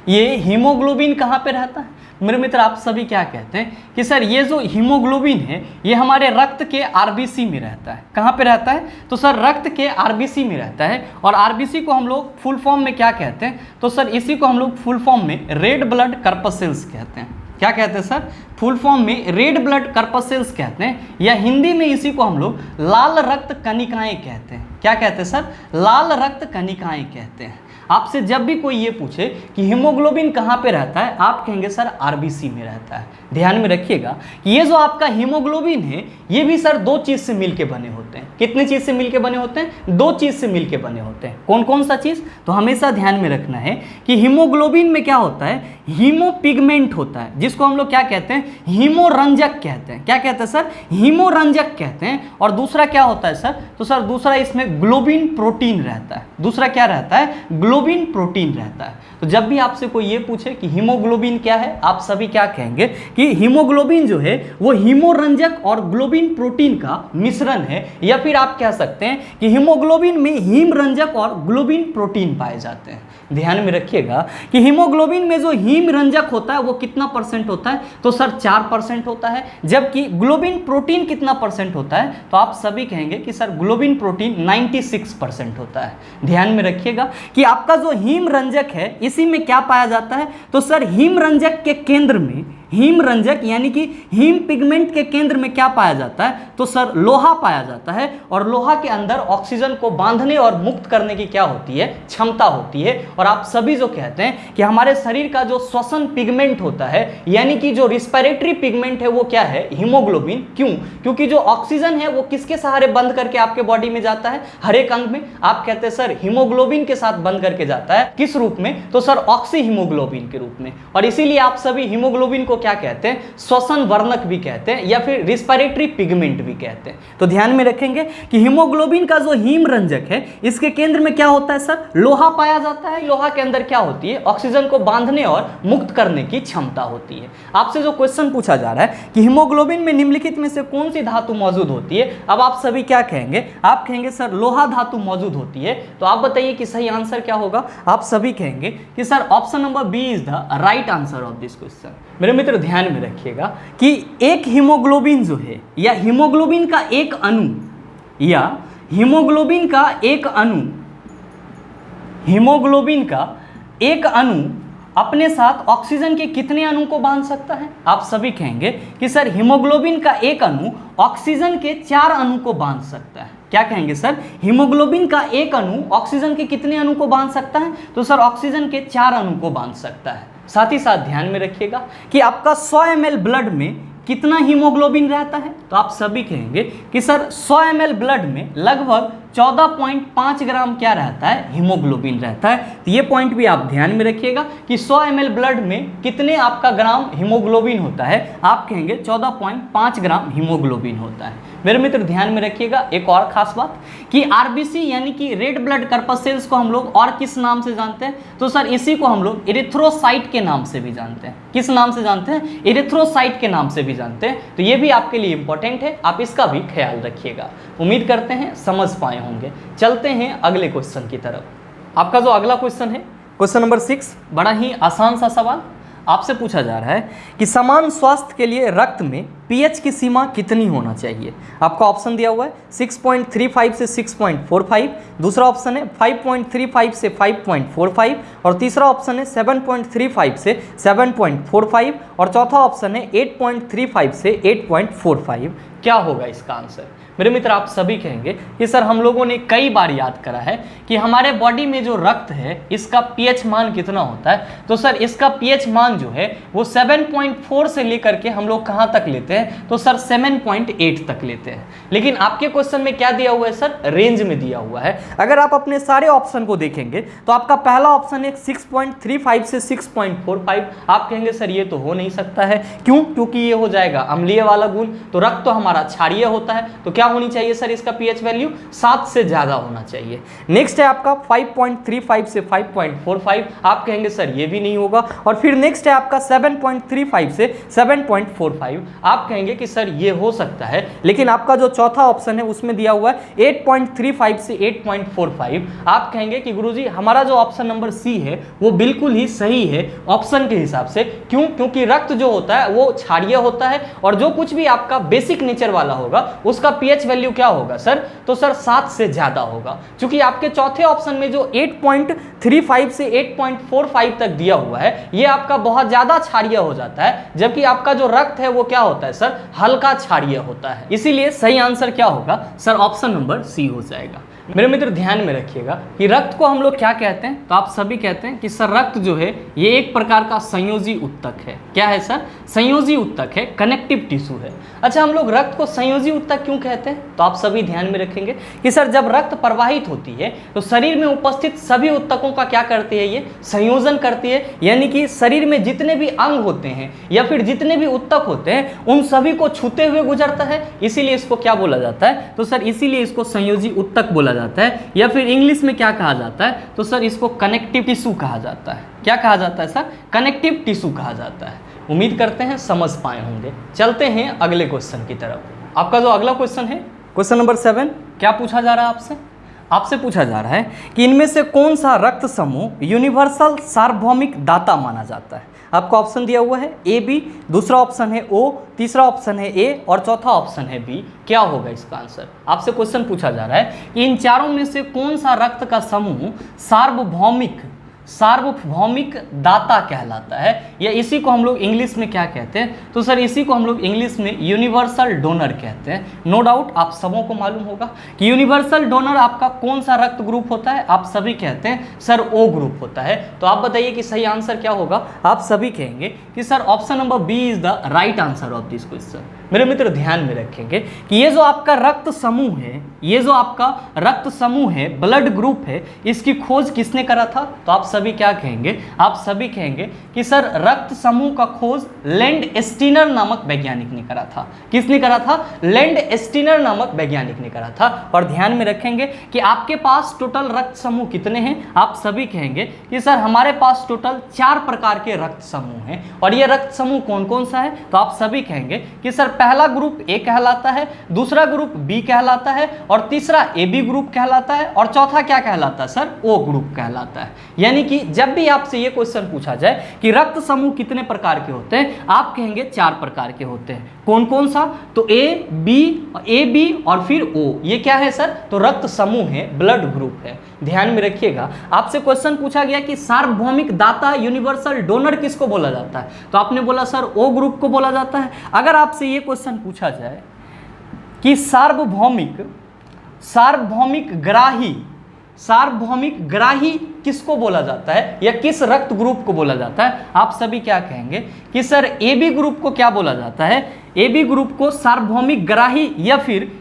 ये हीमोग्लोबिन कहाँ पे रहता है? मेरे मित्र आप सभी क्या कहते हैं कि सर ये जो हीमोग्लोबिन है ये हमारे रक्त के आरबीसी में रहता है। कहाँ पे रहता है? तो सर रक्त के आरबीसी में रहता है। और आरबीसी को हम लोग फुल फॉर्म में क्या कहते हैं? तो सर इसी को हम लोग फुल फॉर्म में रेड ब्लड कर्पसेल्स कहते हैं। क्या कहते हैं सर? फुल फॉर्म में रेड ब्लड कर्पसेल्स कहते हैं, या हिंदी में इसी को हम लोग लाल रक्त कणिकाएं कहते हैं। क्या कहते हैं सर? लाल रक्त कणिकाएं कहते हैं। आपसे जब भी कोई ये पूछे कि हीमोग्लोबिन कहाँ पे रहता है, आप कहेंगे सर आरबीसी में रहता है। ध्यान में रखिएगा कि ये जो आपका हीमोग्लोबिन है ये भी सर दो चीज़ से मिलके बने होते हैं। कितनी चीज़ से मिलके बने होते हैं? दो चीज़ से मिलके बने होते हैं। कौन कौन सा चीज़? तो हमेशा ध्यान में रखना है कि हीमोग्लोबिन में क्या होता है? हीमोपिगमेंट होता है, जिसको हम लोग क्या कहते हैं? हीमोरंजक कहते हैं। क्या कहते हैं सर? हीमोरंजक कहते हैं। और दूसरा क्या होता है सर? तो सर दूसरा इसमें ग्लोबिन प्रोटीन रहता है। दूसरा क्या रहता है? ग्लोबिन प्रोटीन रहता है। तो जब भी आपसे कोई ये पूछे कि हीमोग्लोबिन क्या है, आप सभी क्या कहेंगे कि हीमोग्लोबिन जो है वो हीमोरंजक और ग्लोबिन प्रोटीन का मिश्रण है, या फिर आप कह सकते हैं कि हीमोग्लोबिन में हीमरंजक और ग्लोबिन प्रोटीन पाए जाते हैं। ध्यान में रखिएगा कि हीमोग्लोबिन में जो हीमरंजक होता है वो कितना परसेंट होता है? तो सर 4% होता है। जबकि ग्लोबिन प्रोटीन कितना परसेंट होता है? तो आप सभी कहेंगे कि सर ग्लोबिन प्रोटीन 96% होता है। ध्यान में रखिएगा कि आपका जो हीमरंजक है इसी में क्या पाया जाता है? तो सर हीमरंजक के केंद्र में, हीमरंजक यानी कि हीम पिगमेंट के केंद्र में क्या पाया जाता है? तो सर लोहा पाया जाता है। और लोहा के अंदर ऑक्सीजन को बांधने और मुक्त करने की क्या होती है? क्षमता होती है। और आप सभी जो कहते हैं कि हमारे शरीर का जो श्वसन पिगमेंट होता है, यानी कि जो रिस्पिरेटरी पिगमेंट है, वो क्या है? हीमोग्लोबिन। क्यों? क्योंकि जो ऑक्सीजन है वो किसके सहारे बंद करके आपके बॉडी में जाता है? हर एक अंग में। आप कहते हैं सर हीमोग्लोबिन के साथ बंद करके जाता है। किस रूप में? तो सर ऑक्सी हीमोग्लोबिन के रूप में। और इसीलिए आप सभी हीमोग्लोबिन को को क्या कहते हैं, श्वसन वर्णक भी कहते हैं या फिर रिस्पिरेटरी पिगमेंट भी कहते हैं। तो ध्यान में रखेंगे कि हीमोग्लोबिन का जो हीम रंजक है इसके केंद्र में क्या होता है सर, लोहा पाया जाता है। लोहा के अंदर क्या होती है, ऑक्सीजन को बांधने और मुक्त करने की क्षमता होती है। आपसे जो क्वेश्चन पूछा जा रहा है कि हीमोग्लोबिन में निम्नलिखित में से कौन सी धातु मौजूद होती है, अब आप सभी क्या कहेंगे, आप कहेंगे सर लोहा धातु मौजूद होती है। तो आप बताइए कि सही आंसर क्या होगा। आप सभी कहेंगे कि sir option number B is the right answer of this question. मेरे मित्र ध्यान में रखिएगा कि एक हीमोग्लोबिन जो है या हीमोग्लोबिन का एक अणु या हीमोग्लोबिन का एक अणु अपने साथ ऑक्सीजन के कितने अणु को बांध सकता है। आप सभी कहेंगे कि सर हीमोग्लोबिन का एक अणु ऑक्सीजन के 4 अणु को बांध सकता है। क्या कहेंगे सर, हीमोग्लोबिन का एक अणु ऑक्सीजन के कितने अणु को बांध सकता है, तो सर ऑक्सीजन के 4 अणु को बांध सकता है। साथ ही साथ ध्यान में रखिएगा कि आपका 100 ml ब्लड में कितना हीमोग्लोबिन रहता है, तो आप सभी कहेंगे कि सर 100 ml ब्लड में लगभग 14.5 ग्राम क्या रहता है, हीमोग्लोबिन रहता है। तो ये पॉइंट भी आप ध्यान में रखिएगा कि 100 ml ब्लड में कितने आपका ग्राम हीमोग्लोबिन होता है, आप कहेंगे 14.5 ग्राम हीमोग्लोबिन होता है। मेरे मित्र ध्यान में रखिएगा एक और खास बात कि आरबीसी यानी कि रेड ब्लड कर्पसेल्स को हम लोग और किस नाम से जानते हैं, तो सर इसी को हम लोग इरिथ्रोसाइट के नाम से भी जानते हैं। किस नाम से जानते हैं, इरिथ्रोसाइट के नाम से भी जानते हैं। तो ये भी आपके लिए इंपॉर्टेंट है, आप इसका भी ख्याल रखिएगा। उम्मीद करते हैं समझ पाए होंगे। चलते हैं अगले क्वेश्चन की तरफ। आपका जो अगला क्वेश्चन है, क्वेश्चन नंबर 6, बड़ा ही आसान सा सवाल आपसे पूछा जा रहा है कि समान स्वास्थ्य के लिए रक्त में पीएच की सीमा कितनी होना चाहिए। आपका ऑप्शन दिया हुआ है 6.35 से 6.45, दूसरा ऑप्शन है 5.35 से 5.45 और तीसरा ऑप्शन है 7.35 से 7.45 और चौथा ऑप्शन है 8.35 से 8.45। क्या होगा इसका आंसर। मेरे मित्र आप सभी कहेंगे कि सर हम लोगों ने कई बार याद करा है कि हमारे बॉडी में जो रक्त है इसका पीएच मान कितना होता है, तो सर इसका पीएच मान जो है वो 7.4 से लेकर के हम लोग कहाँ तक लेते हैं, तो सर 7.8 तक लेते हैं। लेकिन आपके क्वेश्चन में क्या दिया हुआ है सर, रेंज में दिया हुआ है। अगर आप अपने सारे ऑप्शन को देखेंगे तो आपका पहला ऑप्शन है 6.35 से 6.45। आप कहेंगे सर ये तो हो नहीं सकता है, क्यों, क्योंकि ये हो जाएगा अम्लीय वाला गुण, तो रक्त तो हमारा क्षारीय होता है, तो क्या होनी चाहिए सर इसका पीएच वैल्यू 7 से ज्यादा होना चाहिए। नेक्स्ट है आपका 5.35 से 5.45। आप कहेंगे सर ये भी नहीं होगा। और फिर नेक्स्ट है आपका 7.35 से 7.45। आप कहेंगे कि सर ये हो सकता है, लेकिन आपका जो चौथा ऑप्शन है उसमें दिया हुआ है 8.35 से 8.45। आप कहेंगे कि गुरुजी हमारा जो ऑप्शन नंबर सी है वो बिल्कुल ही सही है ऑप्शन के हिसाब से। क्यों, क्योंकि रक्त जो होता है वो क्षारीय होता है और जो कुछ भी आपका बेसिक नेचर वाला होगा उसका पीएच वैल्यू क्या होगा सर, तो सर 7 से ज्यादा होगा। क्योंकि आपके चौथे ऑप्शन में जो 8.35 से 8.45 तक दिया हुआ है ये आपका बहुत ज्यादा क्षारीय हो जाता है, जबकि आपका जो रक्त है वो क्या होता है सर, हल्का क्षारीय होता है। इसीलिए सही आंसर क्या होगा सर, ऑप्शन नंबर सी हो जाएगा। मेरे मित्र ध्यान में रखिएगा कि रक्त को हम लोग क्या कहते हैं, तो आप सभी कहते हैं कि सर रक्त जो है ये एक प्रकार का संयोजी उत्तक है। क्या है सर, संयोजी उत्तक है, कनेक्टिव टिश्यू है। अच्छा हम लोग रक्त को संयोजी उत्तक क्यों कहते हैं, तो आप सभी ध्यान में रखेंगे कि सर जब रक्त प्रवाहित होती है तो शरीर में उपस्थित सभी उत्तकों का क्या करती है, ये संयोजन करती है। यानी कि शरीर में जितने भी अंग होते हैं या फिर जितने भी उत्तक होते हैं उन सभी को छूते हुए गुजरता है, इसीलिए इसको क्या बोला जाता है, तो सर इसीलिए इसको संयोजी उत्तक बोला जाता है। या फिर इंग्लिश में क्या कहा जाता है, तो सर इसको कनेक्टिव टिश्यू कहा जाता है। क्या कहा जाता है सर, कनेक्टिव टिश्यू कहा जाता है। उम्मीद करते हैं समझ पाए होंगे। चलते हैं अगले क्वेश्चन की तरफ। आपका जो अगला क्वेश्चन है, क्वेश्चन नंबर 7, क्या पूछा जा रहा है आपसे, आपसे पूछा जा रहा है कि इनमें से कौन सा रक्त समूह यूनिवर्सल सार्वभौमिक दाता माना जाता है। आपको ऑप्शन दिया हुआ है ए बी, दूसरा ऑप्शन है ओ, तीसरा ऑप्शन है ए और चौथा ऑप्शन है बी। क्या होगा इसका आंसर। आपसे क्वेश्चन पूछा जा रहा है कि इन चारों में से कौन सा रक्त का समूह सार्वभौमिक दाता कहलाता है, या इसी को हम लोग इंग्लिश में क्या कहते हैं, तो सर इसी को हम लोग इंग्लिश में यूनिवर्सल डोनर कहते हैं। नो डाउट आप सबों को मालूम होगा कि यूनिवर्सल डोनर आपका कौन सा रक्त ग्रुप होता है। आप सभी कहते हैं सर ओ ग्रुप होता है। तो आप बताइए कि सही आंसर क्या होगा। आप सभी कहेंगे कि sir option number B is the right answer of this question. मेरे मित्र ध्यान में रखेंगे कि ये जो आपका रक्त समूह है, ये जो आपका रक्त समूह है, ब्लड ग्रुप है, इसकी खोज किसने करा था? तो आप सभी क्या कहेंगे? आप सभी कहेंगे कि सर रक्त समूह का खोज लैंड स्टीनर नामक वैज्ञानिक ने करा था। किसने करा था? लैंड स्टीनर नामक वैज्ञानिक ने करा था। और ध्यान में रखेंगे कि आपके पास टोटल रक्त समूह कितने हैं? आप सभी कहेंगे कि सर हमारे पास टोटल 4 प्रकार के रक्त समूह हैं। और ये रक्त समूह कौन कौन सा है? तो आप सभी कहेंगे कि सर पहला ग्रुप ए कहलाता है, दूसरा ग्रुप बी कहलाता है, और तीसरा ए बी ग्रुप कहलाता है, और चौथा क्या कहलाता है सर? ओ ग्रुप कहलाता है। यानी कि जब भी आपसे ये क्वेश्चन पूछा जाए कि रक्त समूह कितने प्रकार के होते हैं, आप कहेंगे 4 प्रकार के होते हैं। कौन कौन सा? तो ए बी और फिर ओ। ये क्या है सर? तो रक्त समूह है, ब्लड ग्रुप है। ध्यान में रखिएगा, आपसे क्वेश्चन पूछा गया कि सार्वभौमिक दाता यूनिवर्सल डोनर किसको बोला जाता है? तो आपने बोला सर ओ ग्रुप को बोला जाता है। अगर आपसे ये क्वेश्चन पूछा जाए कि सार्वभौमिक ग्राही किसको बोला जाता है या किस रक्त ग्रुप को बोला जाता है, आप सभी क्या कहेंगे कि सर ए बी ग्रुप को क्या बोला जाता है? ए बी ग्रुप को सार्वभौमिक ग्राही या फिर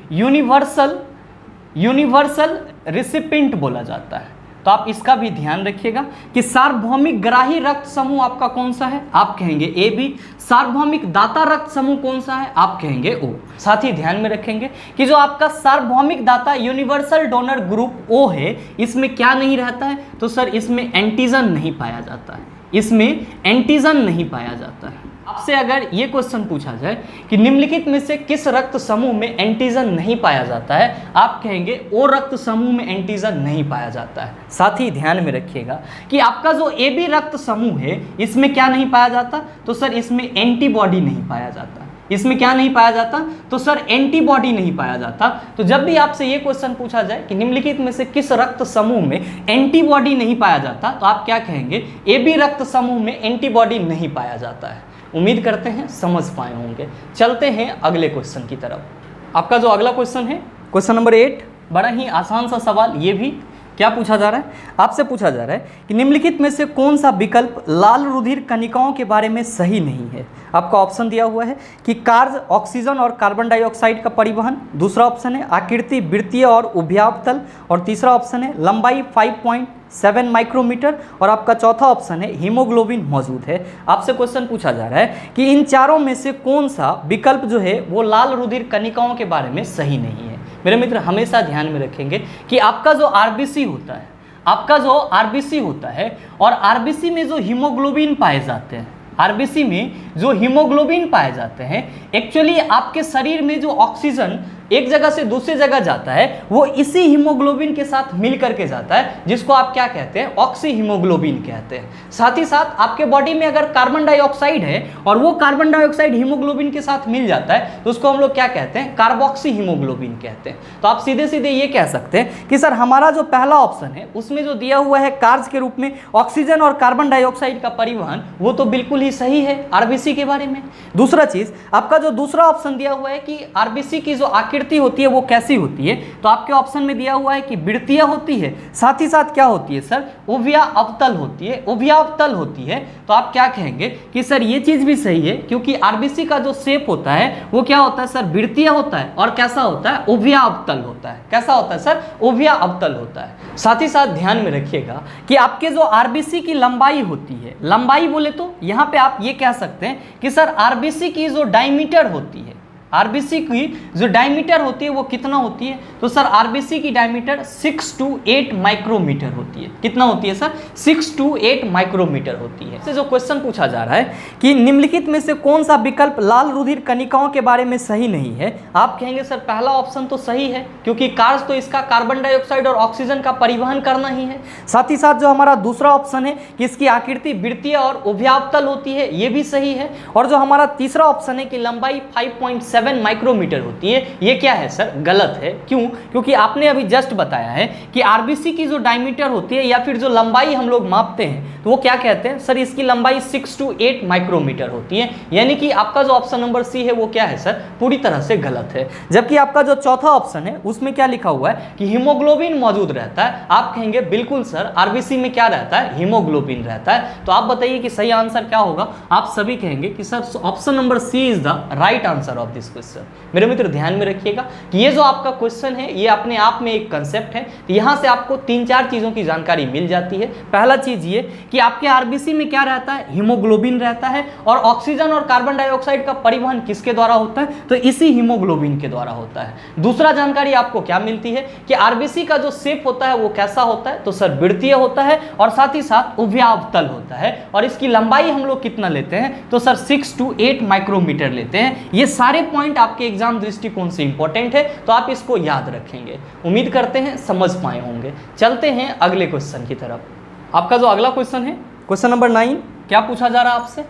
यूनिवर्सल रिसिपिएंट बोला जाता है। तो आप इसका भी ध्यान रखिएगा कि सार्वभौमिक ग्राही रक्त समूह आपका कौन सा है? आप कहेंगे ए बी। सार्वभौमिक दाता रक्त समूह कौन सा है? आप कहेंगे ओ। साथ ही ध्यान में रखेंगे कि जो आपका सार्वभौमिक दाता यूनिवर्सल डोनर ग्रुप ओ है, इसमें क्या नहीं रहता है? तो सर इसमें एंटीजन नहीं पाया जाता है, इसमें एंटीजन नहीं पाया जाता है। आपसे अगर ये क्वेश्चन पूछा जाए कि निम्नलिखित में से किस रक्त समूह में एंटीजन नहीं पाया जाता है, आप कहेंगे ओ रक्त समूह में एंटीजन नहीं पाया जाता है। साथ ही ध्यान में रखिएगा कि आपका जो ए बी रक्त समूह है, इसमें क्या नहीं पाया जाता? तो सर इसमें एंटीबॉडी नहीं पाया जाता। इसमें क्या नहीं पाया जाता? तो सर एंटीबॉडी नहीं पाया जाता। तो जब भी आपसे ये क्वेश्चन पूछा जाए कि निम्नलिखित में से किस रक्त समूह में एंटीबॉडी नहीं पाया जाता, तो आप क्या कहेंगे? ए बी रक्त समूह में एंटीबॉडी नहीं पाया जाता है। उम्मीद करते हैं समझ पाए होंगे। चलते हैं अगले क्वेश्चन की तरफ। आपका जो अगला क्वेश्चन है, क्वेश्चन नंबर 8, बड़ा ही आसान सा सवाल। ये भी क्या पूछा जा रहा है? आपसे पूछा जा रहा है कि निम्नलिखित में से कौन सा विकल्प लाल रुधिर कणिकाओं के बारे में सही नहीं है। आपका ऑप्शन दिया हुआ है कि कार्य ऑक्सीजन और कार्बन डाइऑक्साइड का परिवहन, दूसरा ऑप्शन है आकृति वृत्तीय और उभयावतल, और तीसरा ऑप्शन है लंबाई 5.7 माइक्रोमीटर, और आपका चौथा ऑप्शन है हीमोग्लोबिन मौजूद है। आपसे क्वेश्चन पूछा जा रहा है कि इन चारों में से कौन सा विकल्प जो है वो लाल रुधिर कणिकाओं के बारे में सही नहीं है। मेरे मित्र हमेशा ध्यान में रखेंगे कि आपका जो आरबीसी होता है, आपका जो आरबीसी होता है, और आरबीसी में जो हीमोग्लोबिन पाए जाते हैं, आरबीसी में जो हीमोग्लोबिन पाए जाते हैं, एक्चुअली आपके शरीर में जो ऑक्सीजन एक जगह से दूसरी जगह जाता है, वो इसी हीमोग्लोबिन के साथ मिल करके जाता है, जिसको आप क्या कहते हैं? ऑक्सी हीमोग्लोबिन कहते हैं। साथ ही साथ आपके बॉडी में अगर कार्बन डाइऑक्साइड है और वो कार्बन डाइऑक्साइड हीमोग्लोबिन के साथ मिल जाता है, तो उसको हम लोग क्या कहते हैं? कार्बोक्सी हीमोग्लोबिन कहते हैं। तो आप सीधे सीधे ये कह सकते हैं कि सर हमारा जो पहला ऑप्शन है उसमें जो दिया हुआ है कार्य के रूप में ऑक्सीजन और कार्बन डाइऑक्साइड का परिवहन, वो तो बिल्कुल ही सही है आरबीसी के बारे में। दूसरा चीज, आपका जो दूसरा ऑप्शन दिया हुआ है कि आरबीसी की जो आकृति होती है वो कैसी होती है, तो आपके ऑप्शन में दिया हुआ है कि वृत्तीय होती है, साथ ही साथ क्या होती है सर? उभया अवतल होती है, उभयावतल होती है। तो आप क्या कहेंगे कि सर ये चीज भी सही है, क्योंकि आरबीसी का जो शेप होता है वो क्या होता है सर? वृत्तीय होता है, और कैसा होता है? उभया अवतल होता है। कैसा होता है सर? उभया अवतल होता है। साथ ही साथ ध्यान में रखिएगा कि आपके जो आरबीसी की लंबाई होती है, लंबाई बोले तो यहाँ पे आप ये कह सकते हैं कि सर आरबीसी की जो डायमीटर होती है, आरबीसी की जो डायमीटर होती है वो कितना होती है? तो सर आरबीसी की डायमीटर 6 to 8 माइक्रोमीटर होती है। कितना होती है सर? 6 to 8 माइक्रोमीटर होती है। इससे जो क्वेश्चन पूछा जा रहा है कि निम्नलिखित में से कौन सा विकल्प लाल रुधिर कणिकाओं के बारे में सही नहीं है, आप कहेंगे सर पहला ऑप्शन तो सही है, क्योंकि कार्य तो इसका कार्बन डाइऑक्साइड और ऑक्सीजन का परिवहन करना ही है। साथ ही साथ जो हमारा दूसरा ऑप्शन है कि इसकी आकृति वृत्तीय और उभयावतल होती है, ये भी सही है। और जो हमारा तीसरा ऑप्शन है कि लंबाई 5.7 माइक्रोमीटर होती है, ये क्या है सर? गलत है। क्यों? क्योंकि आपने अभी जस्ट बताया है कि आरबीसी की जो डायमीटर होती है या फिर जो लंबाई हम लोग मापते हैं, तो वो क्या कहते हैं सर, इसकी लंबाई 6 to 8 माइक्रोमीटर होती है। यानी कि आपका जो ऑप्शन नंबर सी है वो क्या है सर, पूरी तरह से गलत है। जबकि आपका जो चौथा ऑप्शन है उसमें क्या लिखा हुआ है कि हीमोग्लोबिन मौजूद रहता है। आप कहेंगे बिल्कुल सर, आरबीसी में क्या रहता है, हीमोग्लोबिन रहता है। तो आप बताइए कि सही आंसर क्या होगा। आप सभी कहेंगे कि sir option number C is the right answer of this question. मेरे मित्र ध्यान में रखिएगा कि ये जो आपका क्वेश्चन है ये अपने आप में एक कंसेप्ट है। तो यहाँ से आपको 3-4 चीजों की जानकारी मिल जाती है। पहला चीज ये कि आपके आरबीसी में क्या रहता है, हीमोग्लोबिन रहता है, और ऑक्सीजन और कार्बन डाइऑक्साइड का परिवहन किसके द्वारा होता है, तो इसी हीमोग्लोबिन के द्वारा होता है। दूसरा जानकारी आपको क्या मिलती है कि आरबीसी का जो शेप होता है वो कैसा होता है, तो सर वृत्तीय होता है और साथ ही साथ उभयावतल होता है। और इसकी लंबाई हम लोग कितना लेते हैं, तो सर 6 to 8 माइक्रोमीटर लेते हैं। ये सारे पॉइंट आपके एग्जाम दृष्टिकोण से इंपॉर्टेंट है, तो आप इसको याद रखेंगे। उम्मीद करते हैं समझ पाए होंगे। चलते हैं अगले क्वेश्चन की तरफ। आपका जो अगला क्वेश्चन है, क्वेश्चन नंबर 9, क्या पूछा जा रहा है आपसे?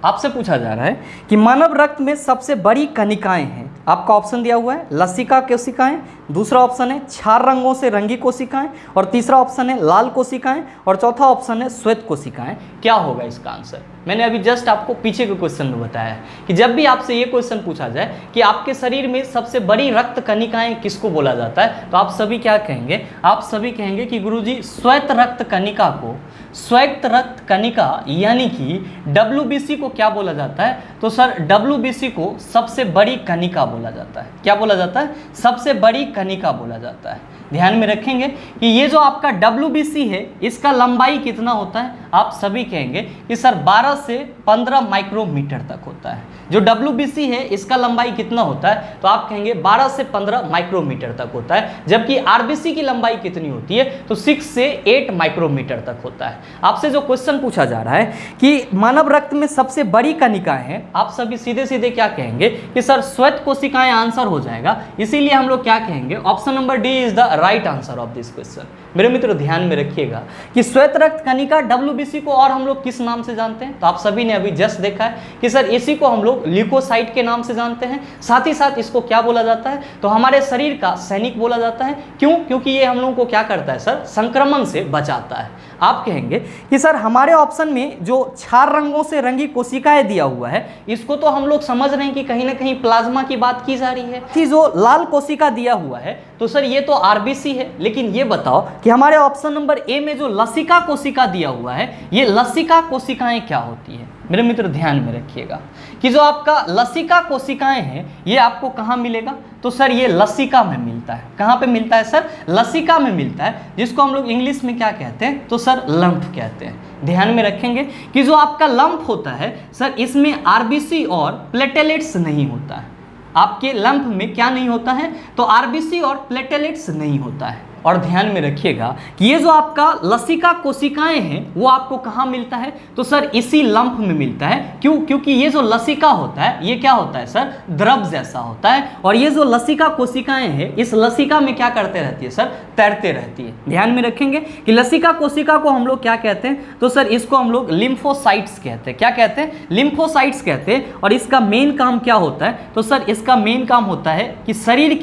आपसे पूछा जा रहा है कि मानव रक्त में सबसे बड़ी कणिकाएं हैं। आपका ऑप्शन दिया हुआ है लसिका कोशिकाएं, दूसरा ऑप्शन है क्षार रंगों से रंगी कोशिकाएं, और तीसरा ऑप्शन है लाल कोशिकाएं, और चौथा ऑप्शन है श्वेत कोशिकाएं। क्या होगा इसका आंसर? मैंने अभी जस्ट आपको पीछे के क्वेश्चन में बताया है कि जब भी आपसे ये क्वेश्चन पूछा जाए कि आपके शरीर में सबसे बड़ी रक्त कणिकाएं किसको बोला जाता है, तो आप सभी क्या कहेंगे? आप सभी कहेंगे कि गुरुजी श्वेत रक्त कणिका को, श्वेत रक्त कणिका यानी कि WBC को क्या बोला जाता है, तो सर WBC को सबसे बड़ी कणिका बोला जाता है। क्या बोला जाता है? सबसे बड़ी कणिका बोला जाता है। ध्यान में रखेंगे कि ये जो आपका WBC है इसका लंबाई कितना होता है, आप सभी कहेंगे कि सर 12 से 15 माइक्रोमीटर तक होता है। जो WBC है इसका लंबाई कितना होता है, तो आप कहेंगे 12 से 15 माइक्रोमीटर तक होता है। जबकि RBC की लंबाई कितनी होती है, तो 6 से 8 माइक्रोमीटर तक होता है। आपसे जो क्वेश्चन पूछा जा रहा है कि मानव रक्त में सबसे बड़ी कणिकाएं हैं, आप सभी सीधे सीधे क्या कहेंगे कि सर श्वेत कोशिकाएं आंसर हो जाएगा। इसीलिए हम लोग क्या कहेंगे, option number D is the right answer of this question. मेरे मित्र ध्यान में रखिएगा कि श्वेत रक्त कणिका WBC को और हम लोग किस नाम से जानते हैं, तो आप सभी ने अभी जस्ट देखा है कि सर इसी को हम लोग ल्यूकोसाइट के नाम से जानते हैं। साथ ही साथ इसको क्या बोला जाता है, तो हमारे शरीर का सैनिक बोला जाता है। क्यों? क्योंकि ये हम लोगों को क्या करता है सर, संक्रमण से बचाता है। आप कहेंगे कि सर हमारे ऑप्शन में जो क्षार रंगों से रंगी कोशिकाएं दिया हुआ है, इसको तो हम लोग समझ रहे हैं कि कहीं ना कहीं प्लाज्मा की बात की जा रही है। कि जो लाल कोशिका दिया हुआ है, तो सर ये तो RBC है। लेकिन ये बताओ कि हमारे ऑप्शन नंबर ए में जो लसिका कोशिका दिया हुआ है, ये लसिका कोशिकाएं क्या होती है? मेरे मित्र ध्यान में रखिएगा कि जो आपका लसिका कोशिकाएं हैं ये आपको कहाँ मिलेगा, तो सर ये लसिका में मिलता है। कहाँ पे मिलता है सर? लसिका में मिलता है, जिसको हम लोग इंग्लिश में क्या कहते हैं, तो सर लंफ कहते हैं। ध्यान में रखेंगे कि जो आपका लंफ होता है सर, इसमें RBC और प्लेटेलेट्स नहीं होता है। आपके लंफ में क्या नहीं होता है, तो RBC और प्लेटेलेट्स नहीं होता है। और ध्यान में रखिएगा कि ये जो आपका लसिका कोशिकाएं हैं वो आपको कहाँ मिलता है, तो सर इसी लंफ में मिलता है। क्यों? क्योंकि ये जो लसिका होता है ये क्या होता है सर, द्रव जैसा होता है। और ये जो लसिका कोशिकाएं हैं इस लसिका में क्या करते रहती है सर, तैरते रहती है। ध्यान में रखेंगे कि लसिका कोशिका को हम लोग क्या कहते हैं, तो सर इसको हम लोग लिम्फोसाइट्स कहते हैं। क्या कहते हैं? लिम्फोसाइट्स कहते हैं। और इसका मेन काम क्या होता है, तो सर इसका मेन काम होता है कि शरीर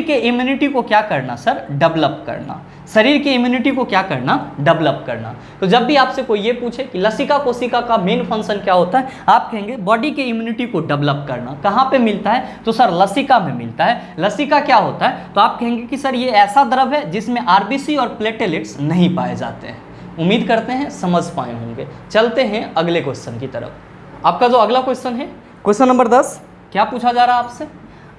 के इम्यूनिटी को क्या करना सर, डेवलप करना। शरीर के इम्यूनिटी को क्या करना, डेवलप करना। तो जब भी आपसे कोई ये पूछे कि लसिका कोशिका का मेन फंक्शन क्या होता है, आप कहेंगे बॉडी के इम्यूनिटी को डेवलप करना। कहाँ पे मिलता है, तो सर लसिका में मिलता है। लसिका क्या होता है, तो आप कहेंगे कि सर ये ऐसा द्रव है जिसमें RBC और प्लेटेलेट्स नहीं पाए जाते हैं। उम्मीद करते हैं समझ पाए होंगे। चलते हैं अगले क्वेश्चन की तरफ। आपका जो अगला क्वेश्चन है, क्वेश्चन नंबर 10, क्या पूछा जा रहा है आपसे?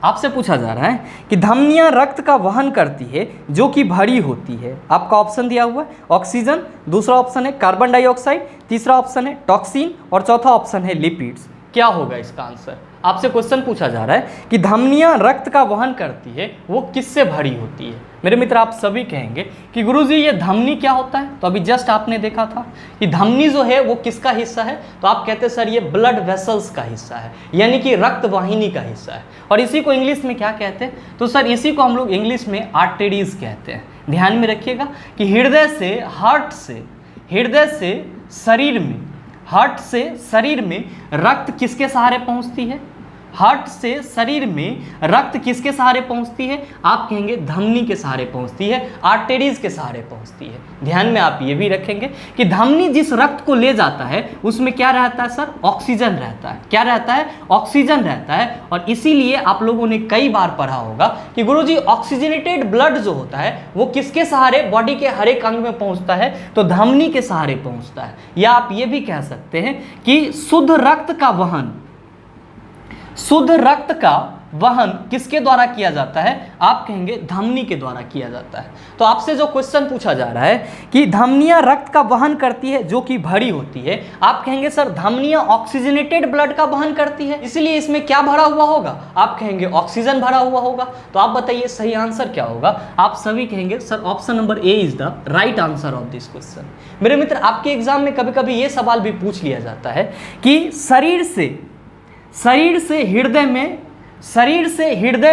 आपसे पूछा जा रहा है कि धमनियां रक्त का वहन करती है जो कि भरी होती है। आपका ऑप्शन दिया हुआ है ऑक्सीजन, दूसरा ऑप्शन है कार्बन डाइऑक्साइड, तीसरा ऑप्शन है टॉक्सिन, और चौथा ऑप्शन है लिपिड्स। क्या होगा इसका आंसर? आपसे क्वेश्चन पूछा जा रहा है कि धमनियां रक्त का वहन करती है वो किससे भरी होती है। मेरे मित्र आप सभी कहेंगे कि गुरुजी ये धमनी क्या होता है, तो अभी जस्ट आपने देखा था कि धमनी जो है वो किसका हिस्सा है, तो आप कहते हैं सर ये ब्लड वेसल्स का हिस्सा है, यानी कि रक्त वाहिनी का हिस्सा है। और इसी को इंग्लिश में क्या कहते हैं, तो सर इसी को हम लोग इंग्लिश में आर्टरीज कहते हैं। ध्यान में रखिएगा कि हृदय से शरीर में रक्त किसके सहारे पहुंचती है, हार्ट से शरीर में रक्त किसके सहारे पहुंचती है? आप कहेंगे धमनी के सहारे पहुंचती है, आर्टेरीज के सहारे पहुंचती है। ध्यान में आप ये भी रखेंगे कि धमनी जिस रक्त को ले जाता है उसमें क्या रहता है सर? ऑक्सीजन रहता है। क्या रहता है? ऑक्सीजन रहता है। और इसीलिए आप लोगों ने कई बार पढ़ा होगा कि गुरुजी ऑक्सीजनेटेड ब्लड जो होता है वो किसके सहारे बॉडी के हर एक अंग में पहुंचता है? तो धमनी के सहारे पहुंचता है। या आप ये भी कह सकते हैं कि शुद्ध रक्त का वहन किसके द्वारा किया जाता है? आप कहेंगे धमनी के द्वारा किया जाता है। तो आपसे जो क्वेश्चन पूछा जा रहा है कि धमनियां रक्त का वहन करती है जो कि भरी होती है, आप कहेंगे सर धमनियां ऑक्सीजनेटेड ब्लड का वहन करती है, इसलिए इसमें क्या भरा हुआ होगा? आप कहेंगे ऑक्सीजन भरा हुआ होगा। तो आप बताइए सही आंसर क्या होगा? आप सभी कहेंगे sir option number A is the right answer of this question. मेरे मित्र, आपके एग्जाम में कभी कभी ये सवाल भी पूछ लिया जाता है कि शरीर से हृदय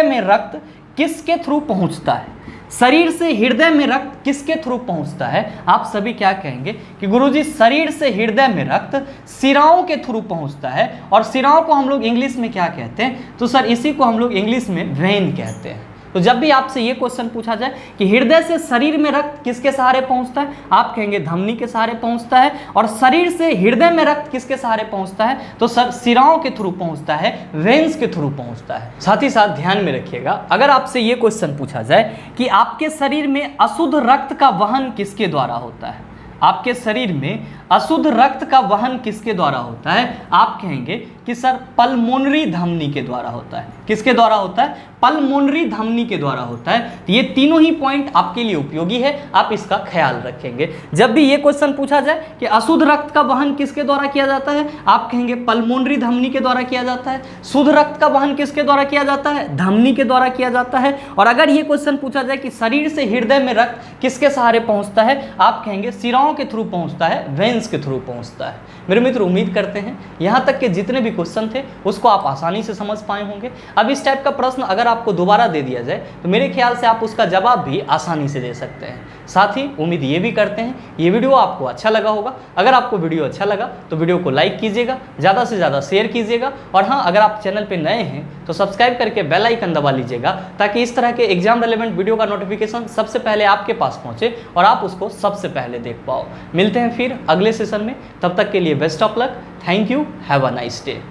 में रक्त किसके थ्रू पहुंचता है? शरीर से हृदय में रक्त किसके थ्रू पहुंचता है? आप सभी क्या कहेंगे कि गुरुजी शरीर से हृदय में रक्त सिराओं के थ्रू पहुंचता है। और सिराओं को हम लोग इंग्लिश में क्या कहते हैं? तो सर इसी को हम लोग इंग्लिश में वेन कहते हैं। तो जब भी आपसे ये क्वेश्चन पूछा जाए कि हृदय से शरीर में रक्त किसके सहारे पहुंचता है, आप कहेंगे धमनी के सहारे पहुंचता है। और शरीर से हृदय में रक्त किसके सहारे पहुंचता है? तो सर सिराओं के थ्रू पहुंचता है, वेन्स के थ्रू पहुंचता है। साथ ही साथ ध्यान में रखिएगा, अगर आपसे ये क्वेश्चन पूछा जाए कि आपके शरीर में अशुद्ध रक्त का वहन किसके द्वारा होता है, आपके शरीर में अशुद्ध रक्त का वहन किसके द्वारा होता है, आप कहेंगे कि सर पल्मोनरी धमनी के द्वारा होता है। किसके द्वारा होता है? पल्मोनरी धमनी के द्वारा होता है। तो ये तीनों ही पॉइंट आपके लिए उपयोगी है, आप इसका ख्याल रखेंगे। जब भी ये क्वेश्चन पूछा जाए कि अशुद्ध रक्त का वहन किसके द्वारा किया जाता है, आप कहेंगे पल्मोनरी धमनी के द्वारा किया जाता है। शुद्ध रक्त का वहन किसके द्वारा किया जाता है? धमनी के द्वारा किया जाता है। और अगर ये क्वेश्चन पूछा जाए कि शरीर से हृदय में रक्त किसके सहारे पहुंचता है, आप कहेंगे सिराओं के थ्रू पहुंचता है, वेन्स के थ्रू पहुंचता है। मेरे मित्र, उम्मीद करते हैं यहाँ तक के जितने भी क्वेश्चन थे उसको आप आसानी से समझ पाए होंगे। अब इस टाइप का प्रश्न अगर आपको दोबारा दे दिया जाए तो मेरे ख्याल से आप उसका जवाब भी आसानी से दे सकते हैं। साथ ही उम्मीद ये भी करते हैं ये वीडियो आपको अच्छा लगा होगा। अगर आपको वीडियो अच्छा लगा तो वीडियो को लाइक कीजिएगा, ज़्यादा से ज़्यादा शेयर कीजिएगा। और हाँ, अगर आप चैनल पर नए हैं तो सब्सक्राइब करके बेल आइकन दबा लीजिएगा ताकि इस तरह के एग्जाम रिलेवेंट वीडियो का नोटिफिकेशन सबसे पहले आपके पास पहुँचे और आप उसको सबसे पहले देख पाओ। मिलते हैं फिर अगले सेशन में, तब तक के लिए best of luck. Thank you, have a nice day.